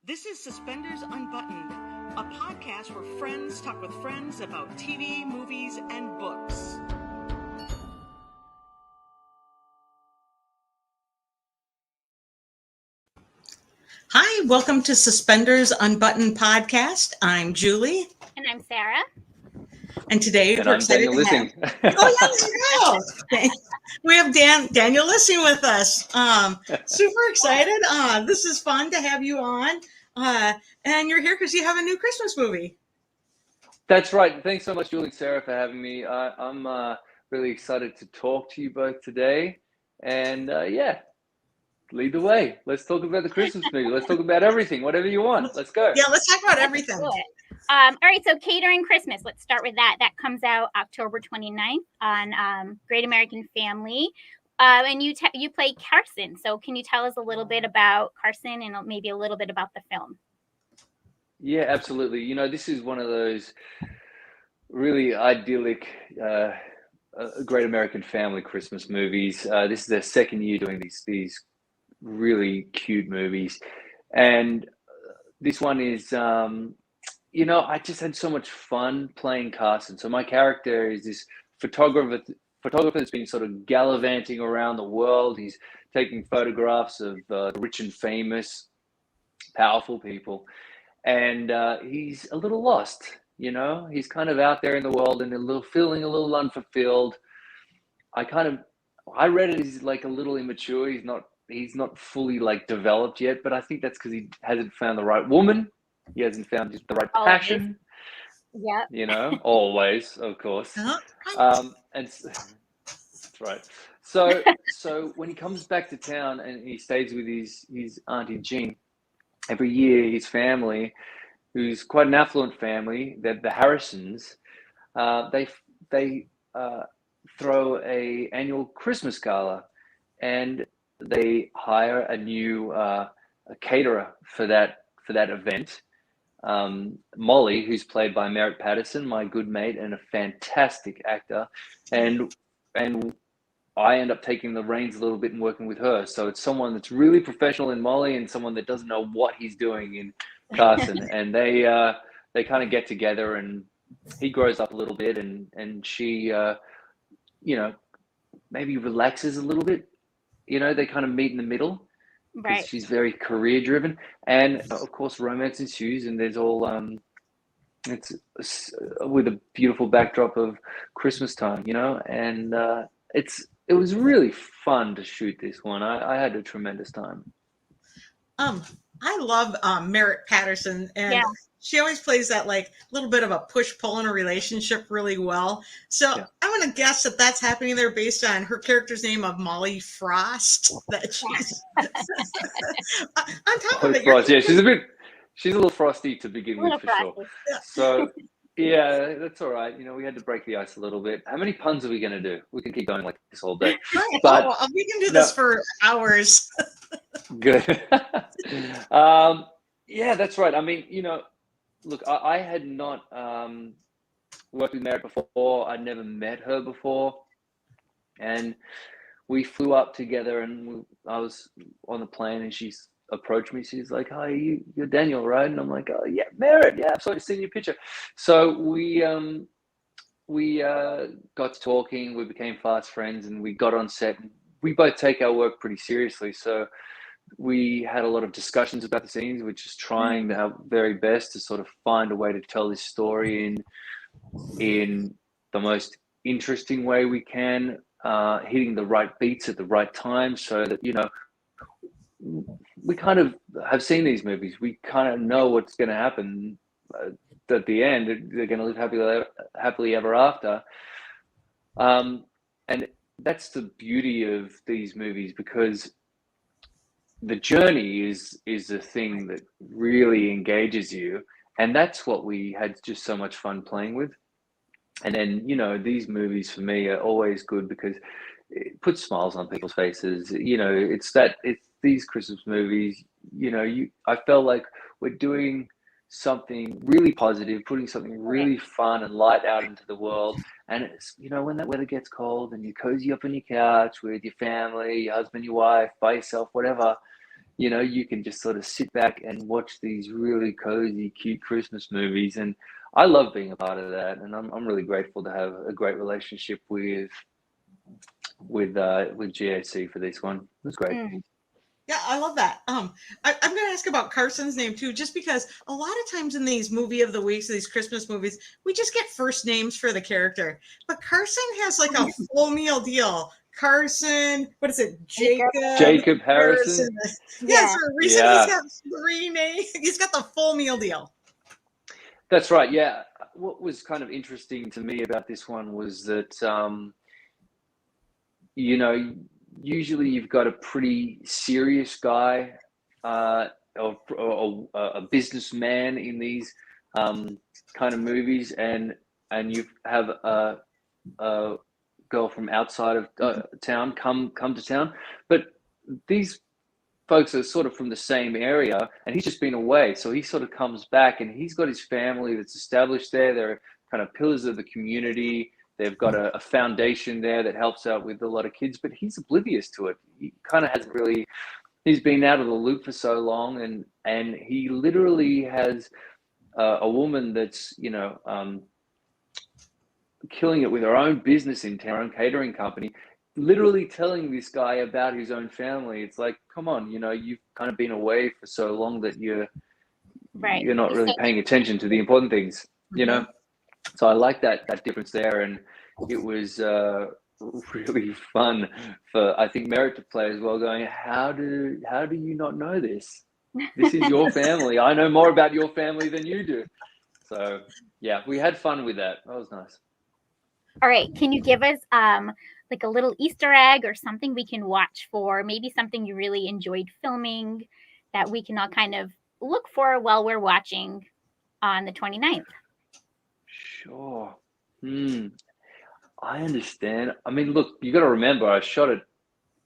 This is Suspenders Unbuttoned, a podcast where friends talk with friends about TV, movies, and books. Hi, welcome to Suspenders Unbuttoned podcast. I'm Julie. And I'm Sarah. And today and we're I'm excited Daniel to have... Lissing. Oh, yeah, there you go. We have Daniel Lissing with us. Super excited. This is fun to have you on. And you're here because you have a new Christmas movie. That's right. Thanks so much, Julie and Sarah, for having me. I'm really excited to talk to you both today. And lead the way. Let's talk about the Christmas movie. Let's talk about everything, whatever you want. Let's go. Yeah, let's talk about everything. All right, so Catering Christmas. Let's start with that. That comes out October 29th on Great American Family. And you play Carson. So can you tell us a little bit about Carson and maybe a little bit about the film? Yeah, absolutely. You know, this is one of those really idyllic Great American Family Christmas movies. This is their second year doing these really cute movies. And this one is... I just had so much fun playing Carson. So my character is this photographer that's been sort of gallivanting around the world. He's taking photographs of the rich and famous, powerful people. And he's a little lost, you know? He's kind of out there in the world and feeling a little unfulfilled. I read it as like a little immature. He's not fully like developed yet, but I think that's because he hasn't found the right woman. He hasn't found the right passion. Yeah. You know, always, of course. And that's right. So when he comes back to town and he stays with his Auntie Jean, every year his family, who's quite an affluent family, the Harrisons, they throw a annual Christmas gala, and they hire a new a caterer for that event. Molly, who's played by Merritt, my good mate and a fantastic actor, and I end up taking the reins a little bit and working with her. So it's someone that's really professional in Molly and someone that doesn't know what he's doing in Carson. And they kind of get together, and he grows up a little bit, and she maybe relaxes a little bit. You know, they kind of meet in the middle. Right. She's very career driven, and of course romance ensues, and there's all it's with a beautiful backdrop of Christmas time, you know, and it was really fun to shoot this one. I had a tremendous time. I love Merritt Patterson, and she always plays that like little bit of a push-pull in a relationship really well. So yeah. I'm going to guess that that's happening there based on her character's name of Molly Frost. That she's on top of it. Frost, yeah, she's a little frosty to begin with, for sure. Yeah. So yeah, that's all right. You know, we had to break the ice a little bit. How many puns are we going to do? We can keep going like this all day. But we can do this for hours. Good. Yeah, that's right. I mean, you know, look, I had not worked with Merritt before. I'd never met her before. And we flew up together, and I was on the plane, and she approached me. She's like, "Hi, you're Daniel, right?" And I'm like, "Oh, yeah, Merritt. Yeah, I've sort of seen your picture." So we got to talking. We became fast friends, and we got on set. We both take our work pretty seriously. So we had a lot of discussions about the scenes. We're just trying our very best to sort of find a way to tell this story in the most interesting way we can, hitting the right beats at the right time, so that, you know, we kind of have seen these movies. We kind of know what's going to happen at the end. They're going to live happily ever after. And that's the beauty of these movies, because the journey is the thing that really engages you, and that's what we had just so much fun playing with. And then, you know, these movies for me are always good because it puts smiles on people's faces. You know, it's these Christmas movies. You know, I felt like we're doing something really positive, putting something really fun and light out into the world. And it's, you know, when that weather gets cold and you cozy up on your couch with your family, your husband, your wife, by yourself, whatever, you can just sort of sit back and watch these really cozy, cute Christmas movies. And I love being a part of that. And I'm really grateful to have a great relationship with GAC for this one. It was great. Yeah, I love that. I'm going to ask about Carson's name too, just because a lot of times in these movie of the weeks, these Christmas movies, we just get first names for the character. But Carson has like a full meal deal. Carson, what is it? Jacob Harrison. Yeah, so he's got 3 names. He's got the full meal deal. That's right. Yeah. What was kind of interesting to me about this one was that, usually you've got a pretty serious guy or a businessman in these kind of movies, and you have a girl from outside of town come to town, but these folks are sort of from the same area, and he's just been away, so he sort of comes back, and he's got his family that's established there. They're kind of pillars of the community. They've got a foundation there that helps out with a lot of kids, but he's oblivious to it. He kind of hasn't really, he's been out of the loop for so long, and he literally has a woman that's, killing it with her own business in town, her own catering company, literally telling this guy about his own family. It's like, come on, you've kind of been away for so long that you're not really paying attention to the important things, So I like that difference there, and it was really fun for, I think, Merritt to play as well, going, how do you not know this? This is your family. I know more about your family than you do. So yeah, we had fun with that. That was nice. All right, can you give us like a little Easter egg or something we can watch for, maybe something you really enjoyed filming that we can all kind of look for while we're watching on the 29th? Sure. I understand. I mean, look, you got to remember, I shot it.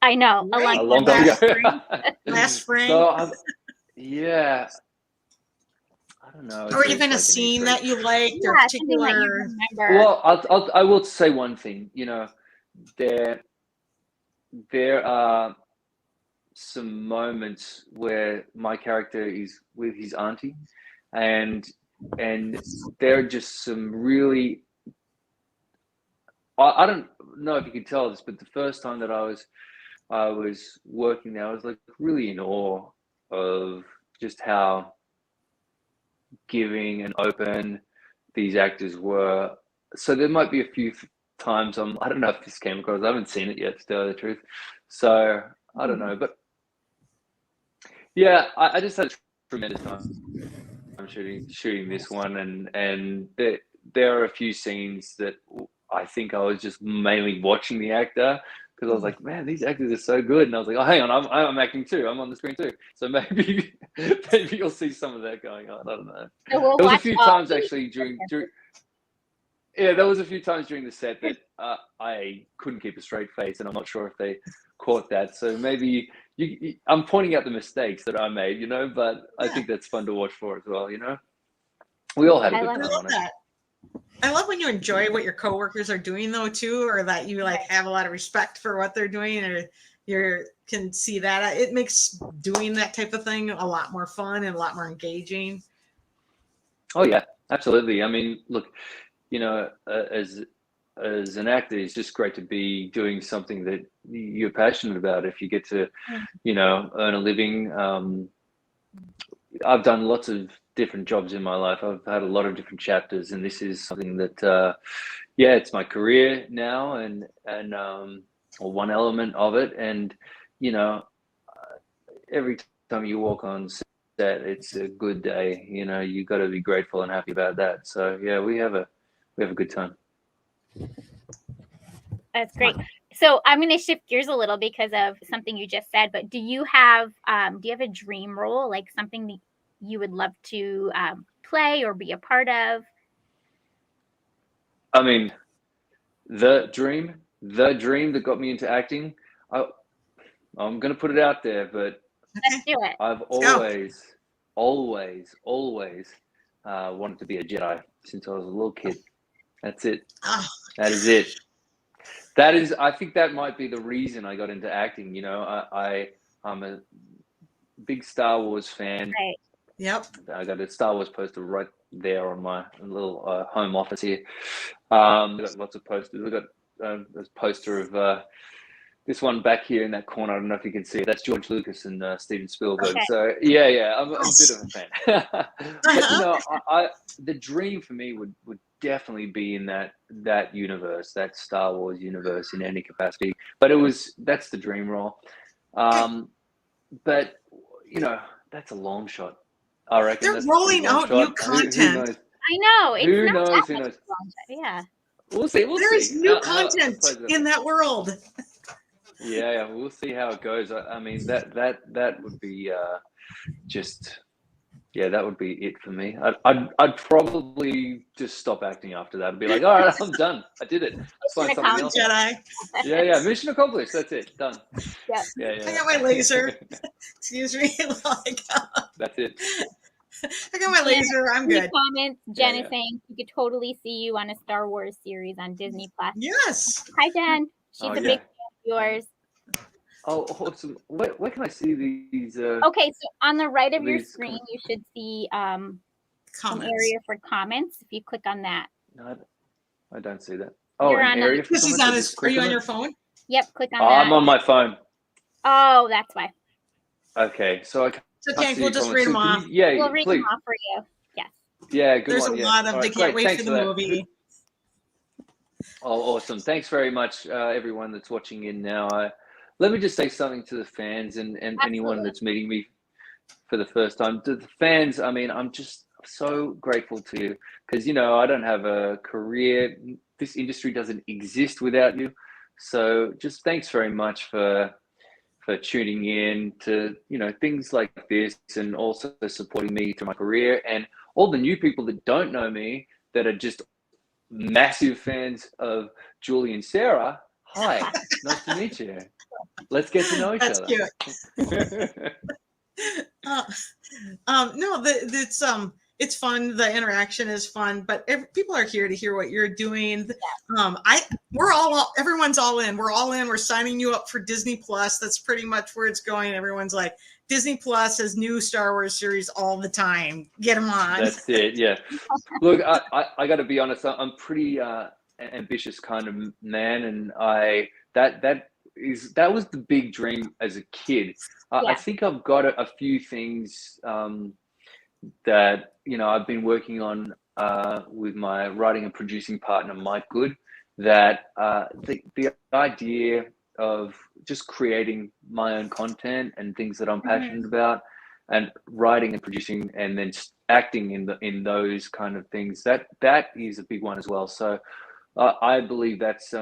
I know, a long time ago. Last spring. So yeah. I don't know. Or even a scene that you liked, or particular. That you remember. Well, I will say one thing. There are some moments where my character is with his auntie, and there are just some really. I don't know if you can tell this, but the first time that I was working there, I was like really in awe of just how giving and open these actors were. So there might be a few times I don't know if this came across. I haven't seen it yet, to tell you the truth. So I don't know, but yeah, I just had a tremendous time shooting this one, and there are a few scenes that I think I was just mainly watching the actor, because I was like, man, these actors are so good, and I was like, oh, hang on, I'm acting too. I'm on the screen too. So maybe you'll see some of that going on. I don't know. So there was a few times actually during there was a few times during the set that I couldn't keep a straight face, and I'm not sure if they caught that. So maybe I'm pointing out the mistakes that I made, but I think that's fun to watch for as well. We all had a good time on it. I love when you enjoy what your coworkers are doing, though, too, or that you have a lot of respect for what they're doing, or you can see that. It makes doing that type of thing a lot more fun and a lot more engaging. Oh yeah, absolutely. I mean, look, as an actor, it's just great to be doing something that you're passionate about. If you get to, earn a living. I've done lots of different jobs in my life. I've had a lot of different chapters, and this is something that, it's my career now, and one element of it. And every time you walk on set, it's a good day. You got to be grateful and happy about that. So yeah, we have a good time. That's great. So I'm going to shift gears a little because of something you just said, but do you have a dream role, like something that you would love to play or be a part of? I mean, the dream that got me into acting, I'm going to put it out there, but let's do it. I've always wanted to be a Jedi since I was a little kid. That's it. That is it. I think that might be the reason I got into acting. I'm a big Star Wars fan. Right. Yep. I got a Star Wars poster right there on my little home office here. We've got lots of posters. We've got a poster of this one back here in that corner. I don't know if you can see it. That's George Lucas and Steven Spielberg. Okay. So yeah, I'm a bit of a fan. But you know, the dream for me would definitely be in that universe, that Star Wars universe in any capacity. But that's the dream role. But you know, that's a long shot. I reckon they're rolling out new content. Who knows? I know. It's Who not knows? that Who much knows? longer. Yeah. We'll see. There's new content in that world. Yeah, we'll see how it goes. I mean, that would be just, yeah, that would be it for me. I'd probably just stop acting after that and be like, all right, I'm done. I did it. Let's find something else. Jedi. Yeah, mission accomplished. That's it. Done. Yeah. I got my laser. Excuse me. That's it. I got my laser. I'm good. Comments. Jen is saying she could totally see you on a Star Wars series on Disney Plus. Yes. Hi, Jen. She's a big fan of yours. Oh, awesome. Where can I see these? Okay, so on the right of your screen, you should see an area for comments. If you click on that. No, I don't see that. Oh, You're an area for comments. Are you on your phone? Yep, click on that. I'm on my phone. Oh, that's why. Okay, so It's okay, we'll just read them off. We'll read them off for you. Yes. Yeah, good There's one. a lot of they can't wait for the movie. Oh, awesome. Thanks very much, everyone that's watching in now. Let me just say something to the fans and anyone that's meeting me for the first time. To the fans, I mean, I'm just so grateful to you because, you know, I don't have a career. This industry doesn't exist without you. So just thanks very much for tuning in to, you know, things like this and also supporting me through my career, and all the new people that don't know me that are just massive fans of Julie and Sarah. Hi, nice to meet you. Let's get to know each other. That's cute. It's fun. The interaction is fun, but people are here to hear what you're doing. Everyone's all in. We're all in. We're signing you up for Disney Plus. That's pretty much where it's going. Everyone's like, Disney Plus has new Star Wars series all the time. Get them on. That's it. Yeah. Look, I got to be honest. I'm pretty ambitious kind of man, and that was the big dream as a kid. I think I've got a few things that, you know, I've been working on with my writing and producing partner Mike Good. That the idea of just creating my own content and things that I'm passionate about, and writing and producing, and then acting in those kind of things, that is a big one as well. So I believe that's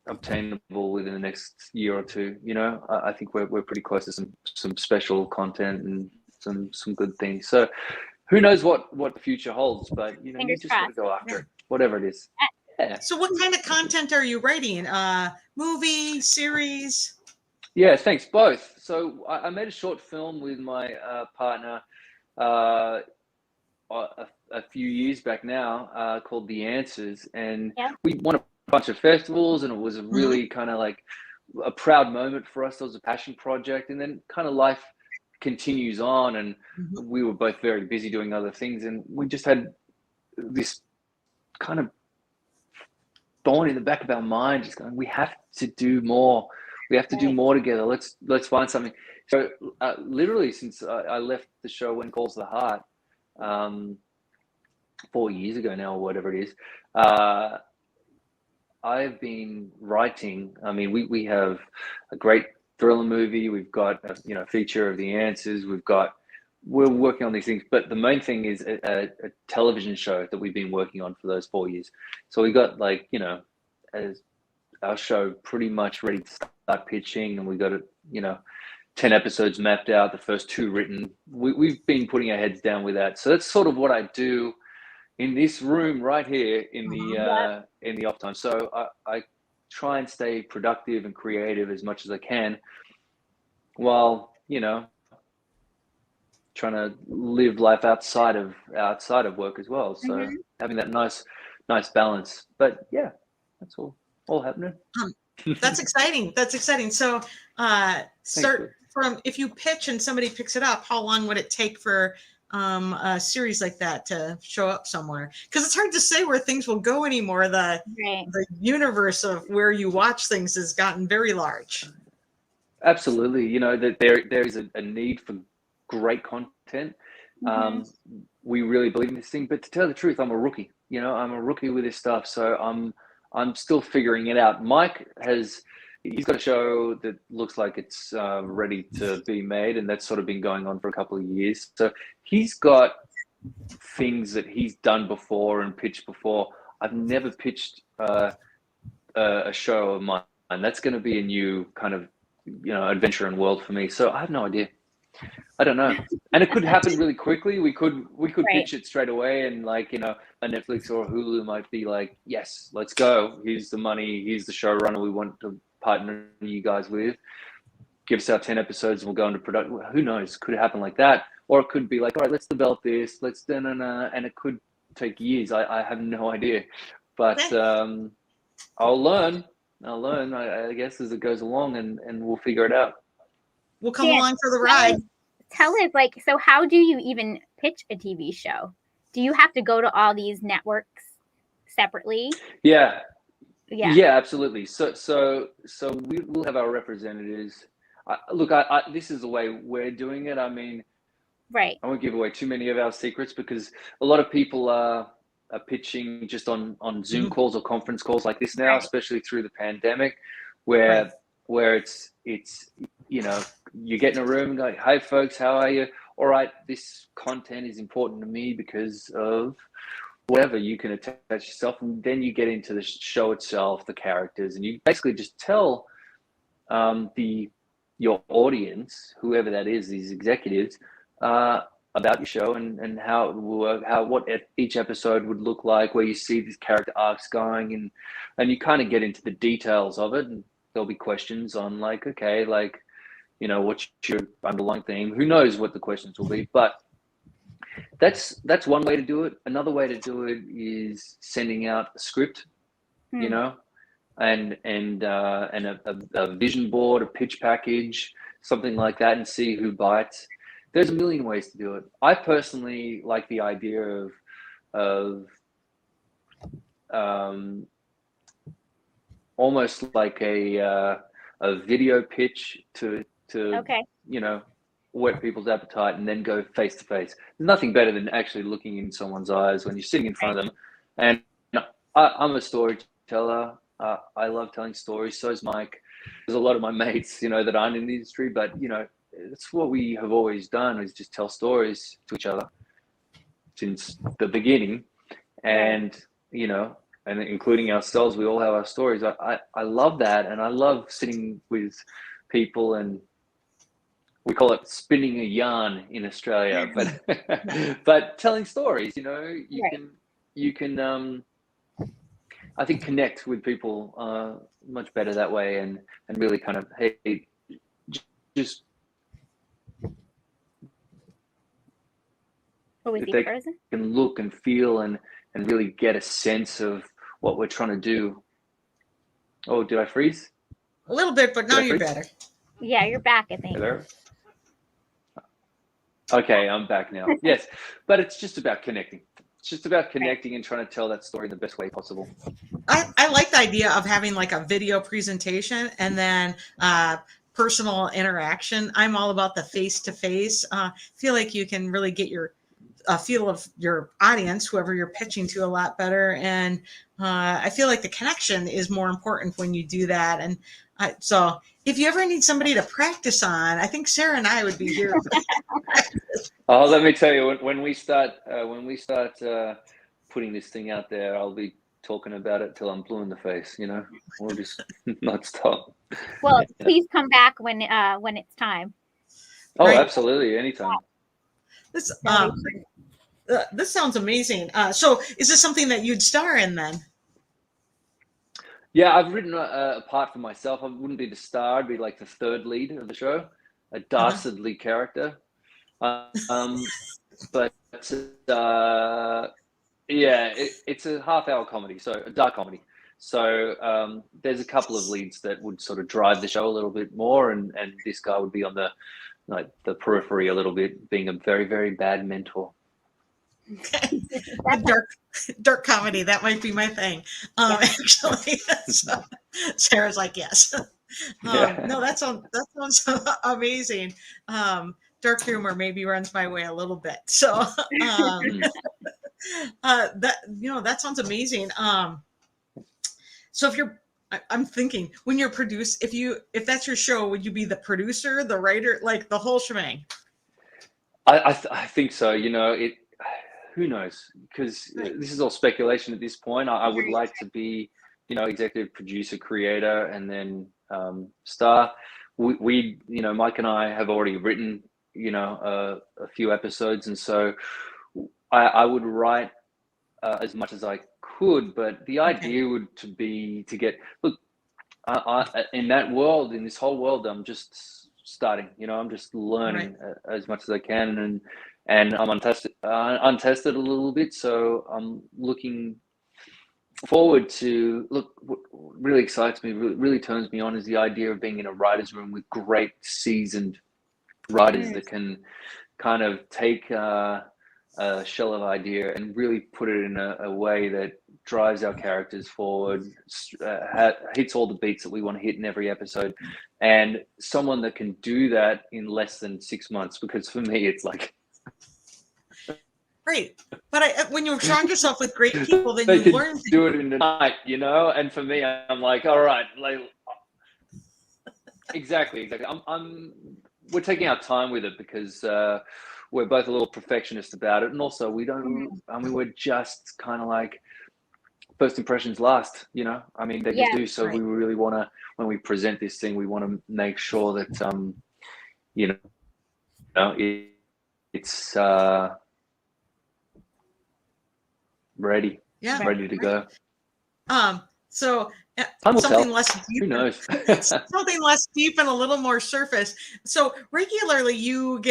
obtainable within the next year or two. You know, I think we're pretty close to some special content and some good things. So who knows what the future holds, but you know, you just got to go after it, whatever it is. Yeah. So what kind of content are you writing? Movie, series? Yeah, thanks. Both. So I made a short film with my partner a few years back now called The Answers, and we won a bunch of festivals, and it was a really kind of like a proud moment for us. It was a passion project, and then kind of life continues on, and we were both very busy doing other things, and we just had this kind of thorn in the back of our mind, just going, we have to do more. We have to do more together. Let's find something. So literally since I left the show When Calls the Heart 4 years ago now, or whatever it is, I've been writing. I mean, we have a great thriller movie. We've got a feature of The Answers. We're working on these things, but the main thing is a television show that we've been working on for those 4 years. So we got as our show pretty much ready to start pitching, and we got 10 episodes mapped out, the first 2 written. We've been putting our heads down with that. So that's sort of what I do in this room right here in the off time. So I try and stay productive and creative as much as I can, while trying to live life outside of work as well. So having that nice balance. But yeah, that's all happening. That's exciting. So from if you pitch and somebody picks it up, how long would it take for a series like that to show up somewhere? Because it's hard to say where things will go anymore. The universe of where you watch things has gotten very large. Absolutely. You know, that there is a need for great content. We really believe in this thing, but to tell the truth, I'm a rookie. You know, I'm a rookie with this stuff, so I'm still figuring it out. Mike he's got a show that looks like it's ready to be made, and that's sort of been going on for a couple of years. So he's got things that he's done before and pitched before. I've never pitched a show of mine, and that's going to be a new kind of, you know, adventure and world for me. So I have no idea. I don't know. And it could happen really quickly. We could pitch it straight away, and like, you know, a Netflix or a Hulu might be like, yes, let's go. Here's the money. Here's the showrunner we want to partner you guys with. Give us our 10 episodes and we'll go into production. Who knows? Could it happen like that? Or it could be like, all right, let's develop this. And it could take years. I have no idea. But I'll learn, I guess, as it goes along, and we'll figure it out. We'll come along for the ride. Tell us, like, so how do you even pitch a TV show? Do you have to go to all these networks separately? Yeah, absolutely. So we'll have our representatives. Look, this is the way we're doing it. I mean, I won't give away too many of our secrets, because a lot of people are pitching just on Zoom calls or conference calls like this now, especially through the pandemic, where it's you know, you get in a room and go, hey folks, how are you? All right, this content is important to me because of whatever. You can attach yourself, and then you get into the show itself, the characters, and you basically just tell your audience, whoever that is, these executives, about your show and how it will work, what each episode would look like, where you see these character arcs going, and you kind of get into the details of it. And there'll be questions on like, okay, like, you know, what's your underlying theme? Who knows what the questions will be? But that's one way to do it. Another way to do it is sending out a script, you know, and a vision board, a pitch package, something like that, and see who bites. There's a million ways to do it. I personally like the idea of almost like a video pitch to you know, whet people's appetite, and then go face to face. There's nothing better than actually looking in someone's eyes when you're sitting in front of them. And I'm a storyteller. I love telling stories. So is Mike. There's a lot of my mates, you know, that aren't in the industry, but you know, it's what we have always done, is just tell stories to each other since the beginning. And you know, and including ourselves, we all have our stories. I love that, and I love sitting with people, and we call it spinning a yarn in Australia, but telling stories. You know, you can I think connect with people much better that way, and really kind of, hey, just if they can look and feel and really get a sense of what we're trying to do. Oh, did I freeze? A little bit, but now you're better. Yeah, you're back, I think. Hello? Okay, I'm back now. Yes, but it's just about connecting. It's just about connecting and trying to tell that story in the best way possible. I like the idea of having like a video presentation and then personal interaction. I'm all about the face-to-face. Feel like you can really get your feel of your audience, whoever you're pitching to, a lot better. And I feel like the connection is more important when you do that. And so if you ever need somebody to practice on, I think Sarah and I would be here. Oh, let me tell you, when we start putting this thing out there, I'll be talking about it till I'm blue in the face, you know, we'll just not stop. Well, please come back when it's time. Oh, right. Absolutely. Anytime. This sounds amazing. So is this something that you'd star in then? Yeah, I've written a part for myself. I wouldn't be the star. I'd be like the third lead of the show, a dastardly character. But yeah, it's a half-hour comedy, so a dark comedy. So there's a couple of leads that would sort of drive the show a little bit more, and this guy would be on the periphery a little bit, being a very, very bad mentor. Okay. dark comedy, that might be my thing. Actually, so Sarah's like, yes. No, that sounds amazing. Dark humor maybe runs my way a little bit. So that sounds amazing. So I'm thinking, when you're if that's your show, would you be the producer, the writer, like the whole shebang? I think so. Who knows? Because this is all speculation at this point. I would like to be, executive producer, creator, and then star. We Mike and I have already written, a few episodes, and so I would write as much as I could. But the idea would be to get in that world, in this whole world. I'm just starting. I'm just learning as much as I can, and I'm untested a little bit. So I'm looking forward to what really excites me, really turns me on, is the idea of being in a writer's room with great seasoned writers that can kind of take a shell of idea and really put it in a way that drives our characters forward, hits all the beats that we want to hit in every episode, and someone that can do that in less than 6 months. Because for me, it's like, right. But when you surround yourself with great people, then you learn to do it in the night, And for me, I'm like, all right, exactly. We're taking our time with it because we're both a little perfectionist about it, and also we're just kind of like, first impressions last, they just do. So we really want to, when we present this thing, we want to make sure that it's ready, ready to go. So something less deep. Who knows? Something less deep and a little more surface. So regularly you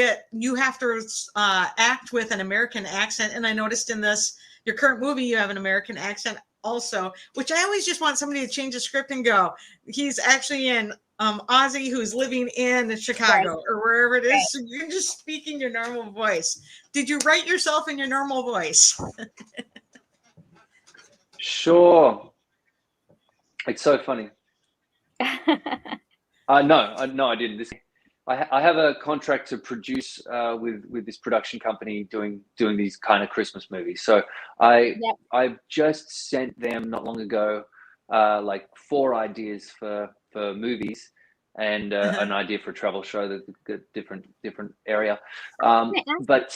have to act with an American accent, and I noticed in your current movie you have an American accent also, which I always just want somebody to change the script and go, he's actually in Aussie who's living in Chicago or wherever it is. So you're just speaking your normal voice. Did you write yourself in your normal voice? Sure. It's so funny. No, I didn't. I have a contract to produce with this production company doing these kind of Christmas movies. So I've just sent them not long ago like 4 ideas for movies and an idea for a travel show that's a different area. But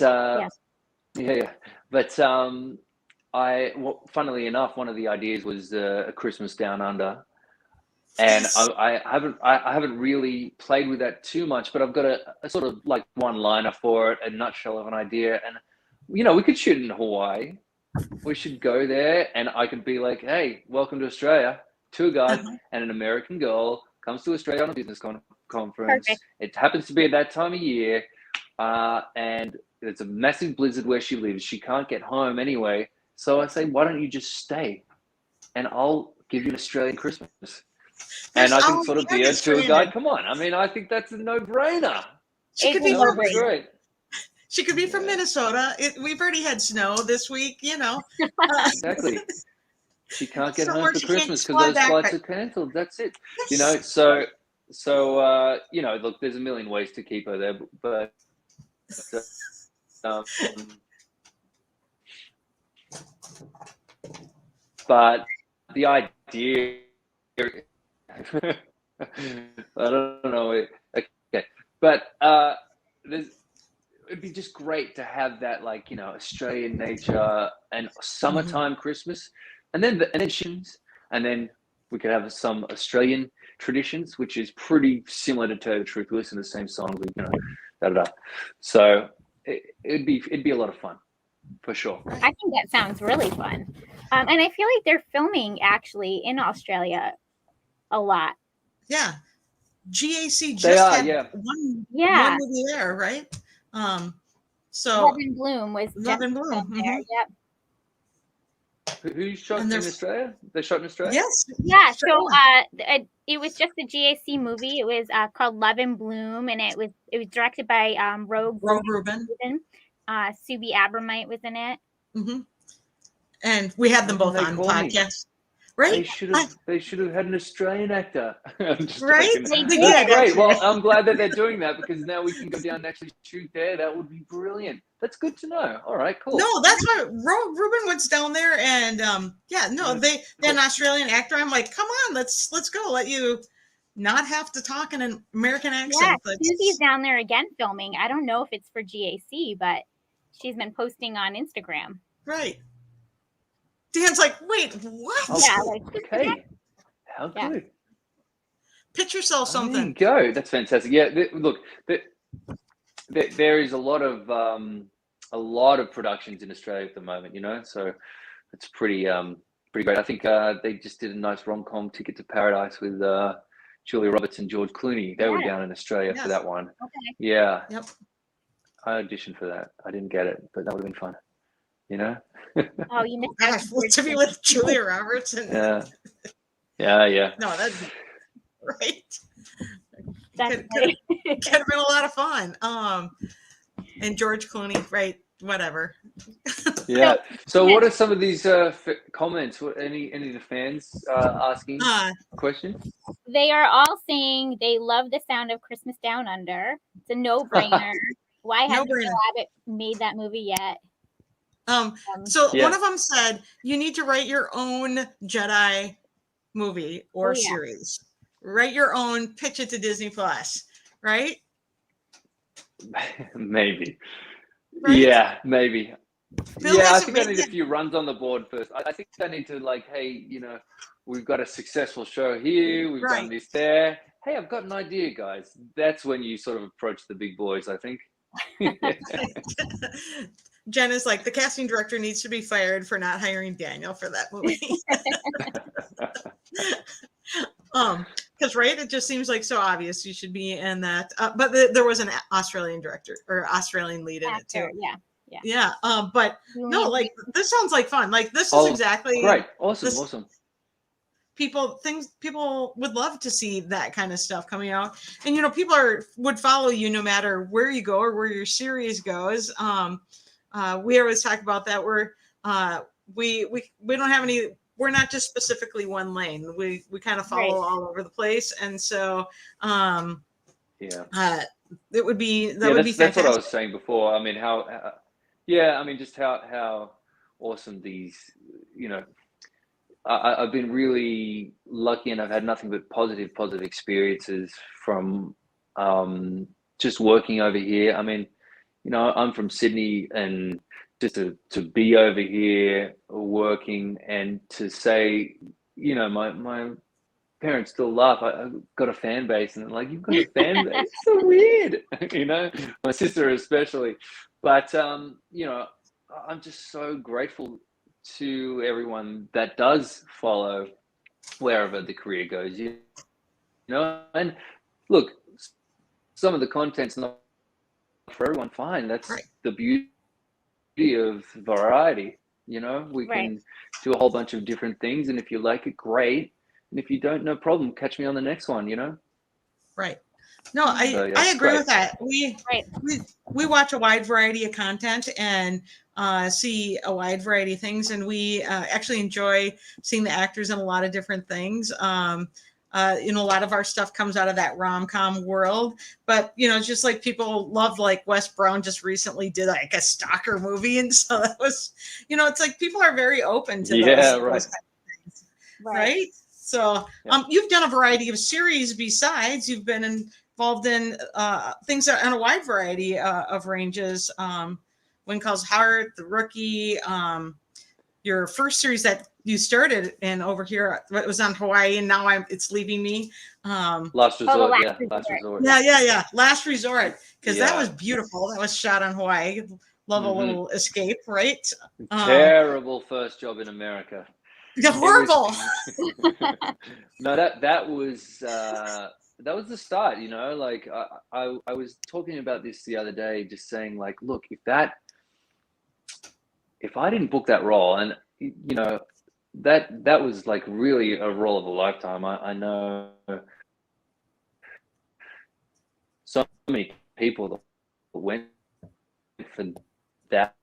funnily enough, one of the ideas was a Christmas Down Under. And I haven't really played with that too much, but I've got a sort of like one-liner for it, a nutshell of an idea. And, we could shoot in Hawaii. We should go there, and I could be like, hey, welcome to Australia. Tour guide and an American girl comes to Australia on a business conference. Perfect. It happens to be at that time of year, and it's a massive blizzard where she lives. She can't get home anyway. So I say, why don't you just stay, and I'll give you an Australian Christmas. And I can sort of be a tour guide. Come on. I think that's a no-brainer. She could be from Minnesota. We've already had snow this week, Exactly. She can't get home for Christmas because those flights are cancelled. That's it. So look, there's a million ways to keep her there, but the idea, I don't know. Okay, but it'd be just great to have that, Australian nature and summertime Christmas, and then we could have some Australian traditions, which is pretty similar to Tell the Truth. We listen to the same songs, So it'd be a lot of fun, for sure. I think that sounds really fun, and I feel like they're filming actually in Australia a lot. Yeah. GAC just had one movie there, right? So Love and Bloom was Love and Bloom. There. Yep. Who shot And in they're Australia? They shot in Australia? yes, Yeah, so Australia. it was just a GAC movie. It was called Love and Bloom, and it was directed by Rogue Reuben. Subi Abramite was in it. Mm-hmm. And we had them Why didn't both they on call me? podcasts, right? They should have had an Australian actor. I'm just Right? joking. They They did. did. Great. Actually. Well, I'm glad that they're doing that because now we can go down and actually shoot there. That would be brilliant. That's good to know. All right, cool. No, that's why Ruben was down there, and yeah, no, they cool. an Australian actor. I'm like, come on, let's go. Let you not have to talk in an American accent. Yeah, Susie's down there again filming. I don't know if it's for GAC, but she's been posting on Instagram. Right. Dan's like, wait, what? Oh, Yeah, cool. like Okay. How Yeah. good. Pitch yourself There you something. go. That's fantastic. Yeah. Look, there is a lot of productions in Australia at the moment. You know, so it's pretty great. I think they just did a nice rom-com, Ticket to Paradise, with Julia Roberts and George Clooney. They were down in Australia for that one. Okay. Yeah. Yep. I auditioned for that. I didn't get it, but that would have been fun. You know? Oh, you missed Gosh, to be with Julia Roberts and yeah. no, that's right. That's Could have been a lot of fun. And George Clooney, right? Whatever. Yeah. So, what are some of these comments? What, any of the fans asking questions? They are all saying they love the sound of Christmas Down Under. It's a no-brainer. Why hasn't Joe Abbott made that movie yet? So one of them said you need to write your own Jedi movie or series. Write your own, pitch it to Disney Plus, right? Maybe. Right? Yeah, maybe. Bill I think I need a few runs on the board first. I think I need to hey, we've got a successful show here. We've done this there. Hey, I've got an idea, guys. That's when you sort of approach the big boys, I think. Jen is like, the casting director needs to be fired for not hiring Daniel for that movie. Because it just seems like so obvious you should be in that. But there was an Australian director or Australian lead in it too. Yeah. But no, this sounds like fun. Like this is exactly great. Awesome. People would love to see that kind of stuff coming out, and people would follow you no matter where you go or where your series goes. We always talk about that. We don't have any. We're not just specifically one lane. We kind of follow all over the place, and so it would be would be fantastic. That's what I was saying before. I mean, just how awesome these. I've been really lucky, and I've had nothing but positive experiences from just working over here. I mean, I'm from Sydney, and just to be over here working and to say, my parents still laugh. I've got a fan base, and they're like, you've got a fan base? It's so weird, my sister especially. But, I'm just so grateful to everyone that does follow wherever the career goes, and look, some of the content's not for everyone, fine. That's the beauty of variety. We can do a whole bunch of different things, and if you like it, great, and if you don't, no problem, catch me on the next one. Right. No, I agree with that. We watch a wide variety of content and see a wide variety of things, and we actually enjoy seeing the actors in a lot of different things. A lot of our stuff comes out of that rom-com world, but just like people love, like Wes Brown just recently did like a stalker movie, and so that was, it's like people are very open to those kind of things, right? So you've done a variety of series besides. You've been involved in things that on a wide variety of ranges. When Calls Heart, The Rookie, your first series that you started in over here, it was on Hawaii, and now it's leaving me. Last Resort. Last Resort. Yeah. Last Resort, because that was beautiful. That was shot on Hawaii. Love a little escape, right? Terrible first job in America. Horrible. No, that was the start. Like I was talking about this the other day, just saying, like, look, if I didn't book that role, and you know, that was like really a role of a lifetime. I know so many people that went for that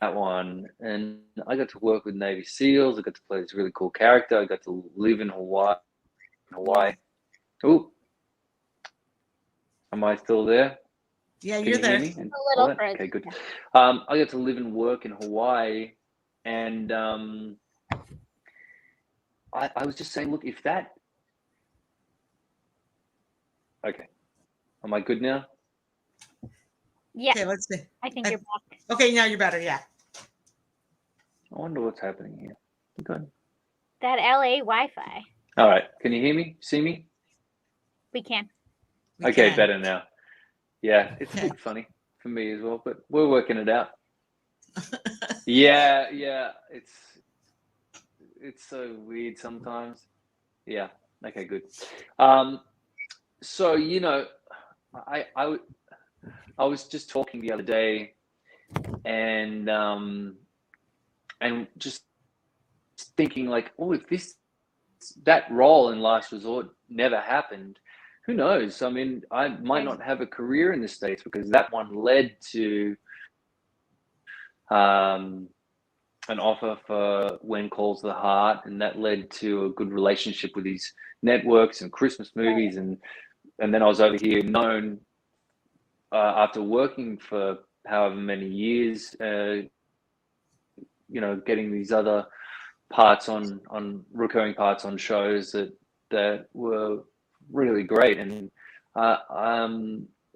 one, and I got to work with Navy SEALs. I got to play this really cool character. I got to live in Hawaii. Oh, am I still there? Yeah, Can you're you there. hear me? A little further. Okay, good. I got to live and work in Hawaii, and I was just saying, look, if that. Okay, am I good now? Yeah. Okay, let's see. I think you're back. Okay, now you're better. Yeah. I wonder what's happening here. Good. That LA Wi-Fi. All right. Can you hear me? See me? We can. Okay, better now. Yeah, it's a bit funny for me as well, but we're working it out. Yeah, it's so weird sometimes. Yeah. Okay, good. So I was just talking the other day, and just thinking like, oh, if that role in Last Resort never happened, who knows? I mean, I might not have a career in the States, because that one led to an offer for When Calls the Heart, and that led to a good relationship with these networks and Christmas movies, and then I was over here known after working for however many years, getting these other parts on recurring parts on shows that were really great. And I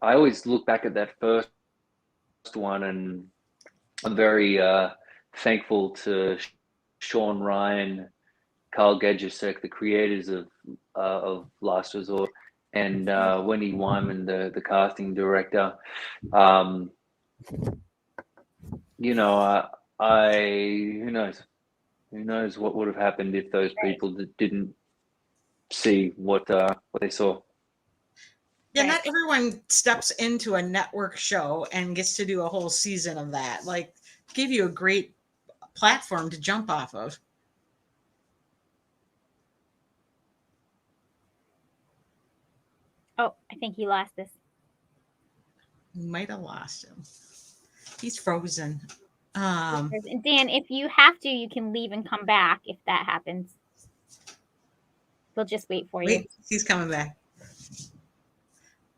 always look back at that first one, and I'm very thankful to Sean Ryan, Carl Gajusek, the creators of Last Resort, and Wendy Wyman, the casting director. Who knows what would have happened if those people didn't see what they saw. Yeah, not everyone steps into a network show and gets to do a whole season of that. Like, give you a great platform to jump off of. Oh, I think he lost us. You might have lost him. He's frozen. Dan, if you have to, you can leave and come back if that happens. We'll just wait for you. He's coming back.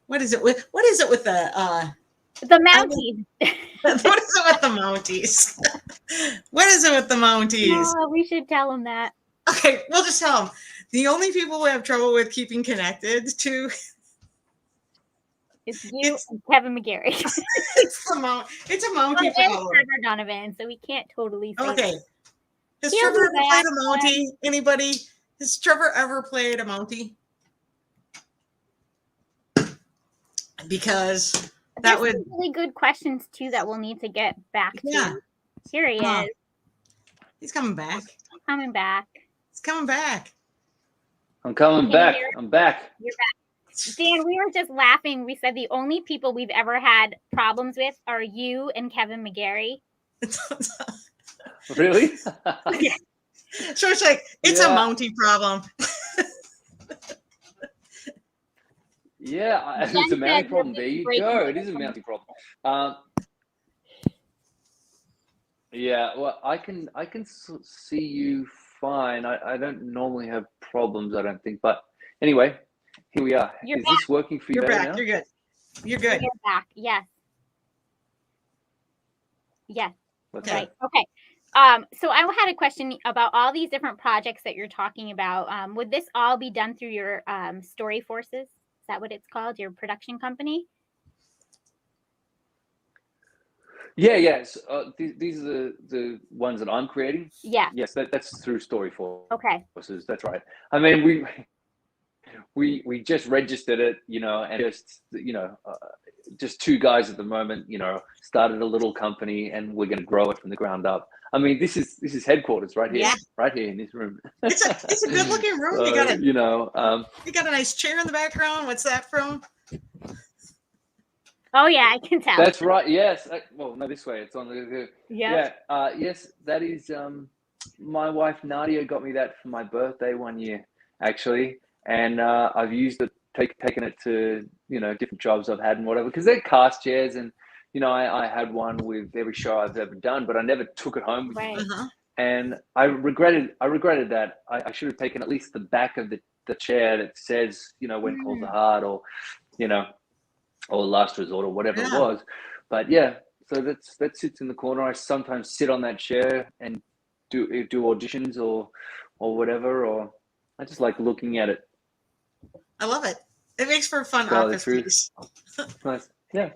What is it with the Mounties? What is it with the Mounties? What is it with the Mounties? Oh, we should tell him that. Okay, we'll just tell him. The only people who have trouble with keeping connected to it's you and Kevin McGarry. It's a Mountie follower. Trevor Donovan, so we can't totally say okay. that. Has Trevor ever played a Mountie? Anybody? Has Trevor ever played a Mountie? Because that would really good questions too that we'll need to get back to. Here he is. He's coming back. He's coming back. He's coming back. I'm coming back. I'm back. You're back. Dan, we were just laughing. We said the only people we've ever had problems with are you and Kevin McGarry. Really? So it's like, it's a Mountie problem. Yeah, it's a Mountie problem. There you go. It is a Mountie problem. Yeah, well, I can see you fine. I don't normally have problems, I don't think. But anyway, here we are. Is this working for you? You're back. Now? You're good. You're good. You're back. Yes. Yes. Okay. Okay. So I had a question about all these different projects that you're talking about. Would this all be done through your Story Forces? Is that what it's called? Your production company? Yeah. These are the ones that I'm creating. Yeah. Yes, that's through Story Forces. Okay. That's right. I mean, we just registered it, and just two guys at the moment, started a little company, and we're going to grow it from the ground up. I mean, this is headquarters right here, right here in this room. It's a good looking room. So, you got you got a nice chair in the background. What's that from? Oh yeah, I can tell. That's right. Yes. Well, no, this way. It's on the. Yeah. Yes, that is. my wife Nadia got me that for my birthday one year, actually, and I've used it, taken it to different jobs I've had and whatever, because they're cast chairs, and I had one with every show I've ever done, but I never took it home with me. Uh-huh. And I regretted that. I should have taken at least the back of the chair that says, when calls are hard, or, or last resort, or whatever it was. But yeah, so that sits in the corner. I sometimes sit on that chair and do auditions or whatever, or I just like looking at it. I love it. It makes for a fun Tell the office truth. piece. Nice. Yeah.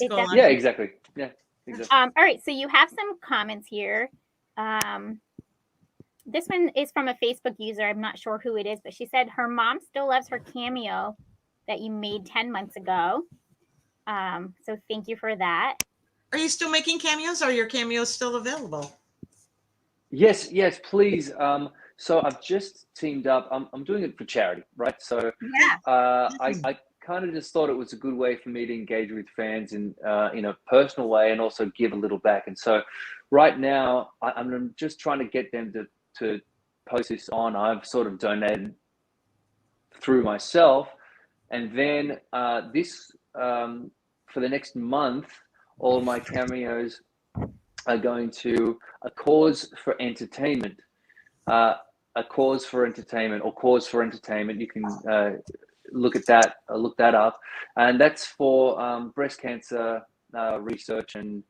It does. Yeah, exactly. Yeah, exactly. All right, so you have some comments here. This one is from a Facebook user. I'm not sure who it is, but she said her mom still loves her cameo that you made 10 months ago. So thank you for that. Are you still making cameos? Or are your cameos still available? Yes, please. So I've just teamed up. I'm doing it for charity, right? So I kind of just thought it was a good way for me to engage with fans in a personal way, and also give a little back. And so right now I'm just trying to get them to post this on. I've sort of donated through myself, and then this for the next month, all my cameos are going to a cause for entertainment. A cause for entertainment, or cause for entertainment. You can look that up, and that's for breast cancer research, and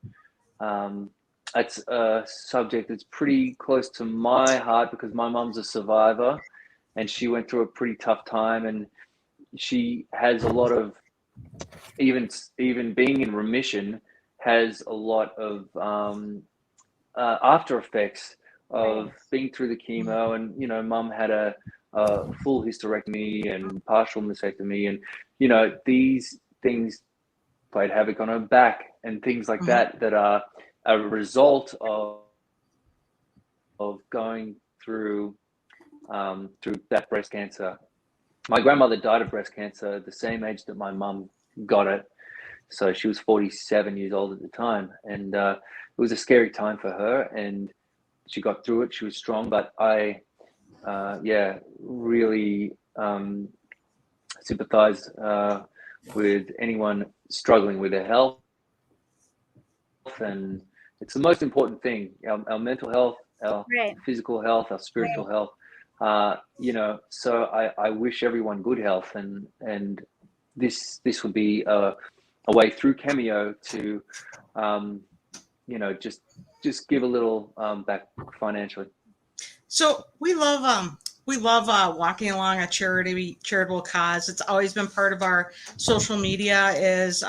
it's a subject that's pretty close to my heart, because my mom's a survivor, and she went through a pretty tough time, and she has a lot of, even being in remission, has a lot of after effects of being through the chemo. And mum had a full hysterectomy and partial mastectomy, and these things played havoc on her back, and things like that are a result of going through that breast cancer. My grandmother died of breast cancer the same age that my mum got it, so she was 47 years old at the time, and it was a scary time for her, and she got through it. She was strong, but I really sympathize with anyone struggling with their health, and it's the most important thing: our mental health, our physical health, our spiritual health. So I wish everyone good health, and this would be a way through Cameo to just give a little back financially. So we love walking along a charitable cause. It's always been part of our social media, is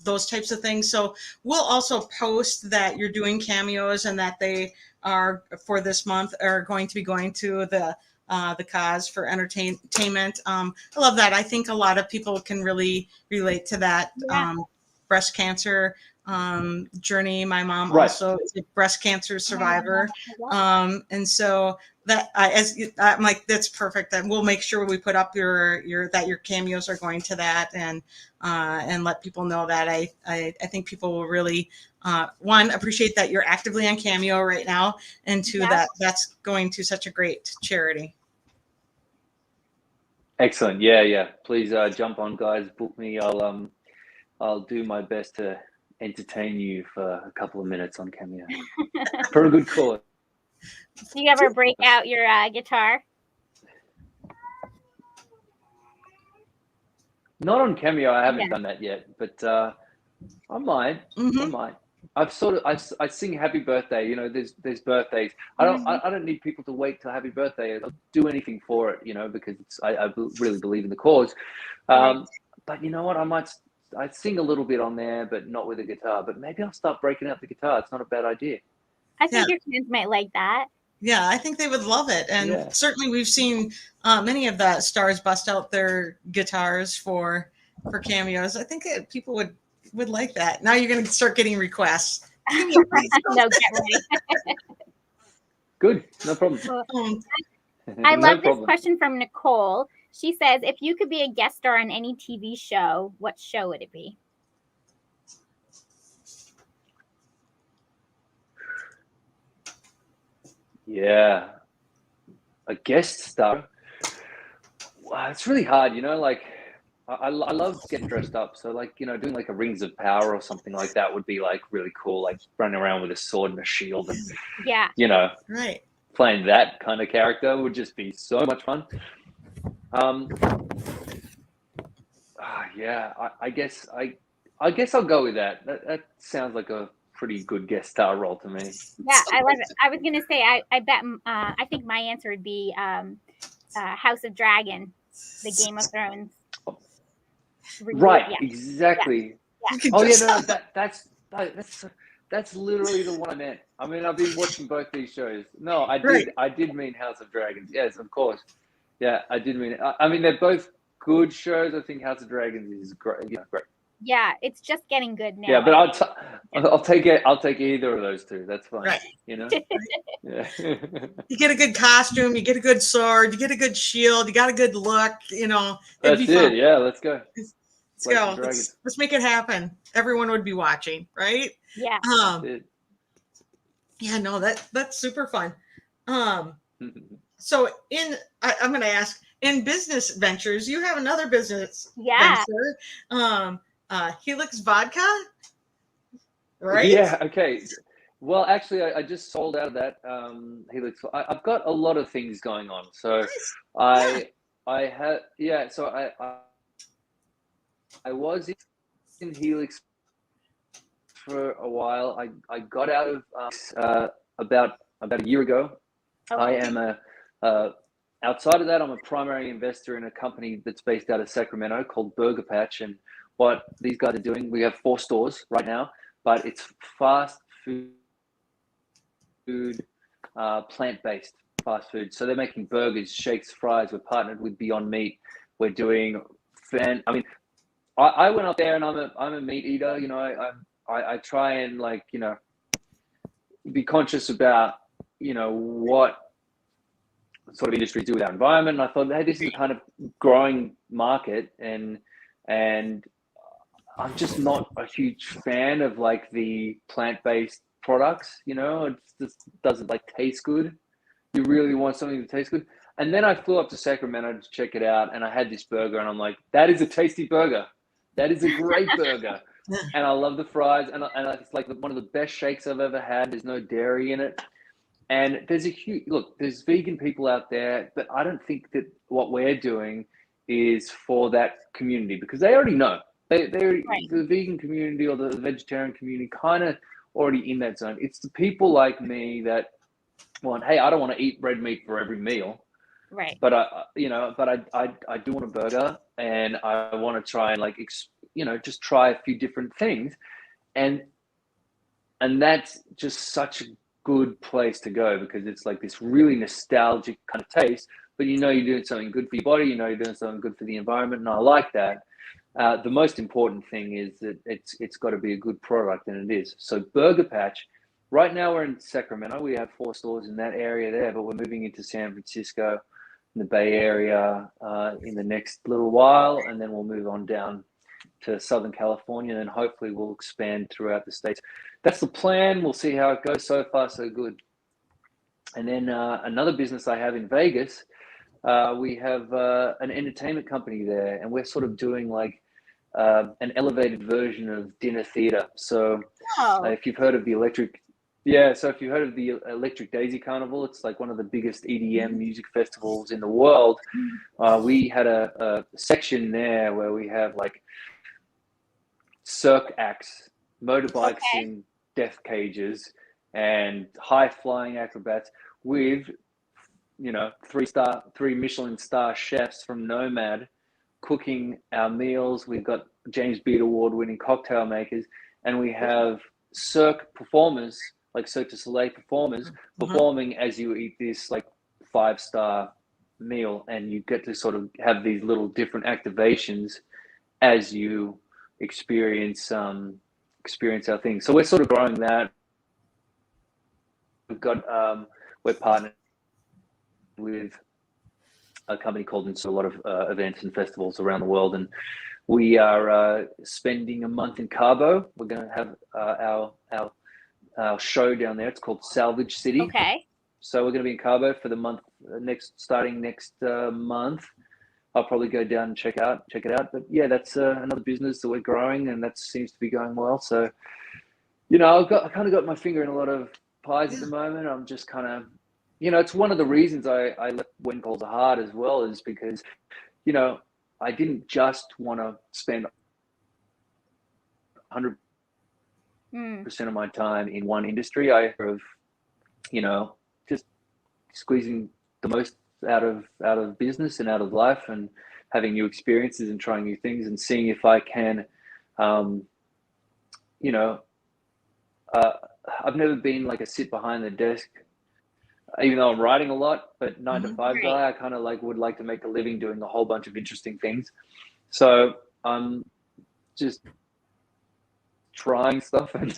those types of things. So we'll also post that you're doing cameos, and that they are, for this month, are going to be going to the cause for entertainment. I love that. I think a lot of people can really relate to that breast cancer journey. My mom also is a breast cancer survivor, and so that I'm like, that's perfect. And we'll make sure we put up your cameos are going to that, and let people know that. I think people will really one, appreciate that you're actively on Cameo right now, and two, that's going to such a great charity. Excellent. Yeah. Please jump on, guys. Book me. I'll do my best to entertain you for a couple of minutes on Cameo for a good cause. Do you ever break out your guitar? Not on Cameo. I haven't done that yet, but I might. I might. I sing Happy Birthday. There's birthdays. I don't need people to wait till Happy Birthday. I'll do anything for it. Because I really believe in the cause. But you know what? I sing a little bit on there, but not with a guitar. But maybe I'll start breaking out the guitar. It's not a bad idea. I think your fans might like that. Yeah, I think they would love it. And certainly we've seen many of the stars bust out their guitars for cameos. I think people would like that. Now you're going to start getting requests. No, get ready. Good. No problem. I love this question from Nicole. She says, if you could be a guest star on any TV show, what show would it be? Yeah, a guest star. Wow, it's really hard, you know. Like, I love getting dressed up. So, like, you know, doing like a Rings of Power or something like that would be like really cool. Like running around with a sword and a shield, and Yeah. you know, Right. playing that kind of character would just be so much fun. Yeah, I guess I'll go with that. That sounds like a pretty good guest star role to me. Yeah, I love it. I was gonna say, I bet, I think my answer would be House of Dragon, the Game of Thrones. Right, Yeah. exactly. Yeah. Oh yeah, no, that's literally the one I meant. I mean, I've been watching both these shows. No, I did mean House of Dragons. Yes, of course. Yeah, I did mean it. I mean, they're both good shows. I think House of Dragons is great. Yeah, great. Yeah, it's just getting good now. Yeah, but I'll take it. I'll take either of those two. That's fine. Right. You know. Yeah. You get a good costume, you get a good sword, you get a good shield, you got a good look. You know, That's it. Yeah, let's go. Let's go. Let's make it happen. Everyone would be watching, right? Yeah. Yeah, no, that's super fun. So I'm going to ask, in business ventures, you have another business venture, Helix Vodka, right? Yeah. Okay. Well, actually, I just sold out of that Helix. I've got a lot of things going on. So I had, yeah. So I was in Helix for a while. I got out of about a year ago. Okay. I am outside of that, I'm a primary investor in a company that's based out of Sacramento called Burger Patch. And what these guys are doing, we have 4 stores right now, but it's fast food, plant-based fast food. So they're making burgers, shakes, fries. We're partnered with Beyond Meat. We're doing I went up there, and I'm a meat eater. You know, I try and, like, you know, be conscious about, you know, what sort of industries do with our environment. And I thought, hey, this is a kind of growing market, and I'm just not a huge fan of like the plant-based products. You know, it just doesn't like taste good. You really want something to taste good. And then I flew up to Sacramento to check it out, and I had this burger, and I'm like, that is a tasty burger. That is a great burger. And I love the fries, and it's like one of the best shakes I've ever had. There's no dairy in it. And there's there's vegan people out there, but I don't think that what we're doing is for that community, because they already know. The vegan community or the vegetarian community kind of already in that zone. It's the people like me that want, hey, I don't want to eat red meat for every meal. Right. But I do want a burger, and I want to try and, like, just try a few different things. And that's just such a good place to go, because it's like this really nostalgic kind of taste, but you know you're doing something good for your body, you know you're doing something good for the environment, and I like that. The most important thing is that it's got to be a good product, and it is. So Burger Patch, right now we're in Sacramento. We have 4 stores in that area there, but we're moving into San Francisco, in the Bay Area, in the next little while, and then we'll move on down to Southern California, and then hopefully we'll expand throughout the States. That's the plan. We'll see how it goes. So far, so good. And then another business I have in Vegas, we have an entertainment company there, and we're sort of doing like an elevated version of dinner theater. So if you've heard of the Electric Daisy Carnival, it's like one of the biggest EDM music festivals in the world. We had a section there where we have like cirque acts, motorbikes in death cages, and high flying acrobats with, you know, 3 Michelin star chefs from Nomad cooking our meals. We've got James Beard Award winning cocktail makers, and we have cirque performers, like Cirque du Soleil performers, performing as you eat this like 5-star meal, and you get to sort of have these little different activations as you experience our thing. So we're sort of growing that. We've got we're partnered with a company called into a lot of events and festivals around the world, and we are spending a month in Cabo. We're going to have our show down there. It's called Salvage City. Okay. So we're going to be in Cabo for the month starting next month. I'll probably go down and check it out. But yeah, that's another business that we're growing, and that seems to be going well. So, I kind of got my finger in a lot of pies at the moment. I'm just kind of, it's one of the reasons I left When Calls Are Hard as well, is because, I didn't just want to spend 100% of my time in one industry. I have, just squeezing the most out of business and out of life, and having new experiences and trying new things and seeing if I can, I've never been like a sit behind the desk, even though I'm writing a lot, but 9 to 5 guy. I kind of would like to make a living doing a whole bunch of interesting things. So I'm just trying stuff and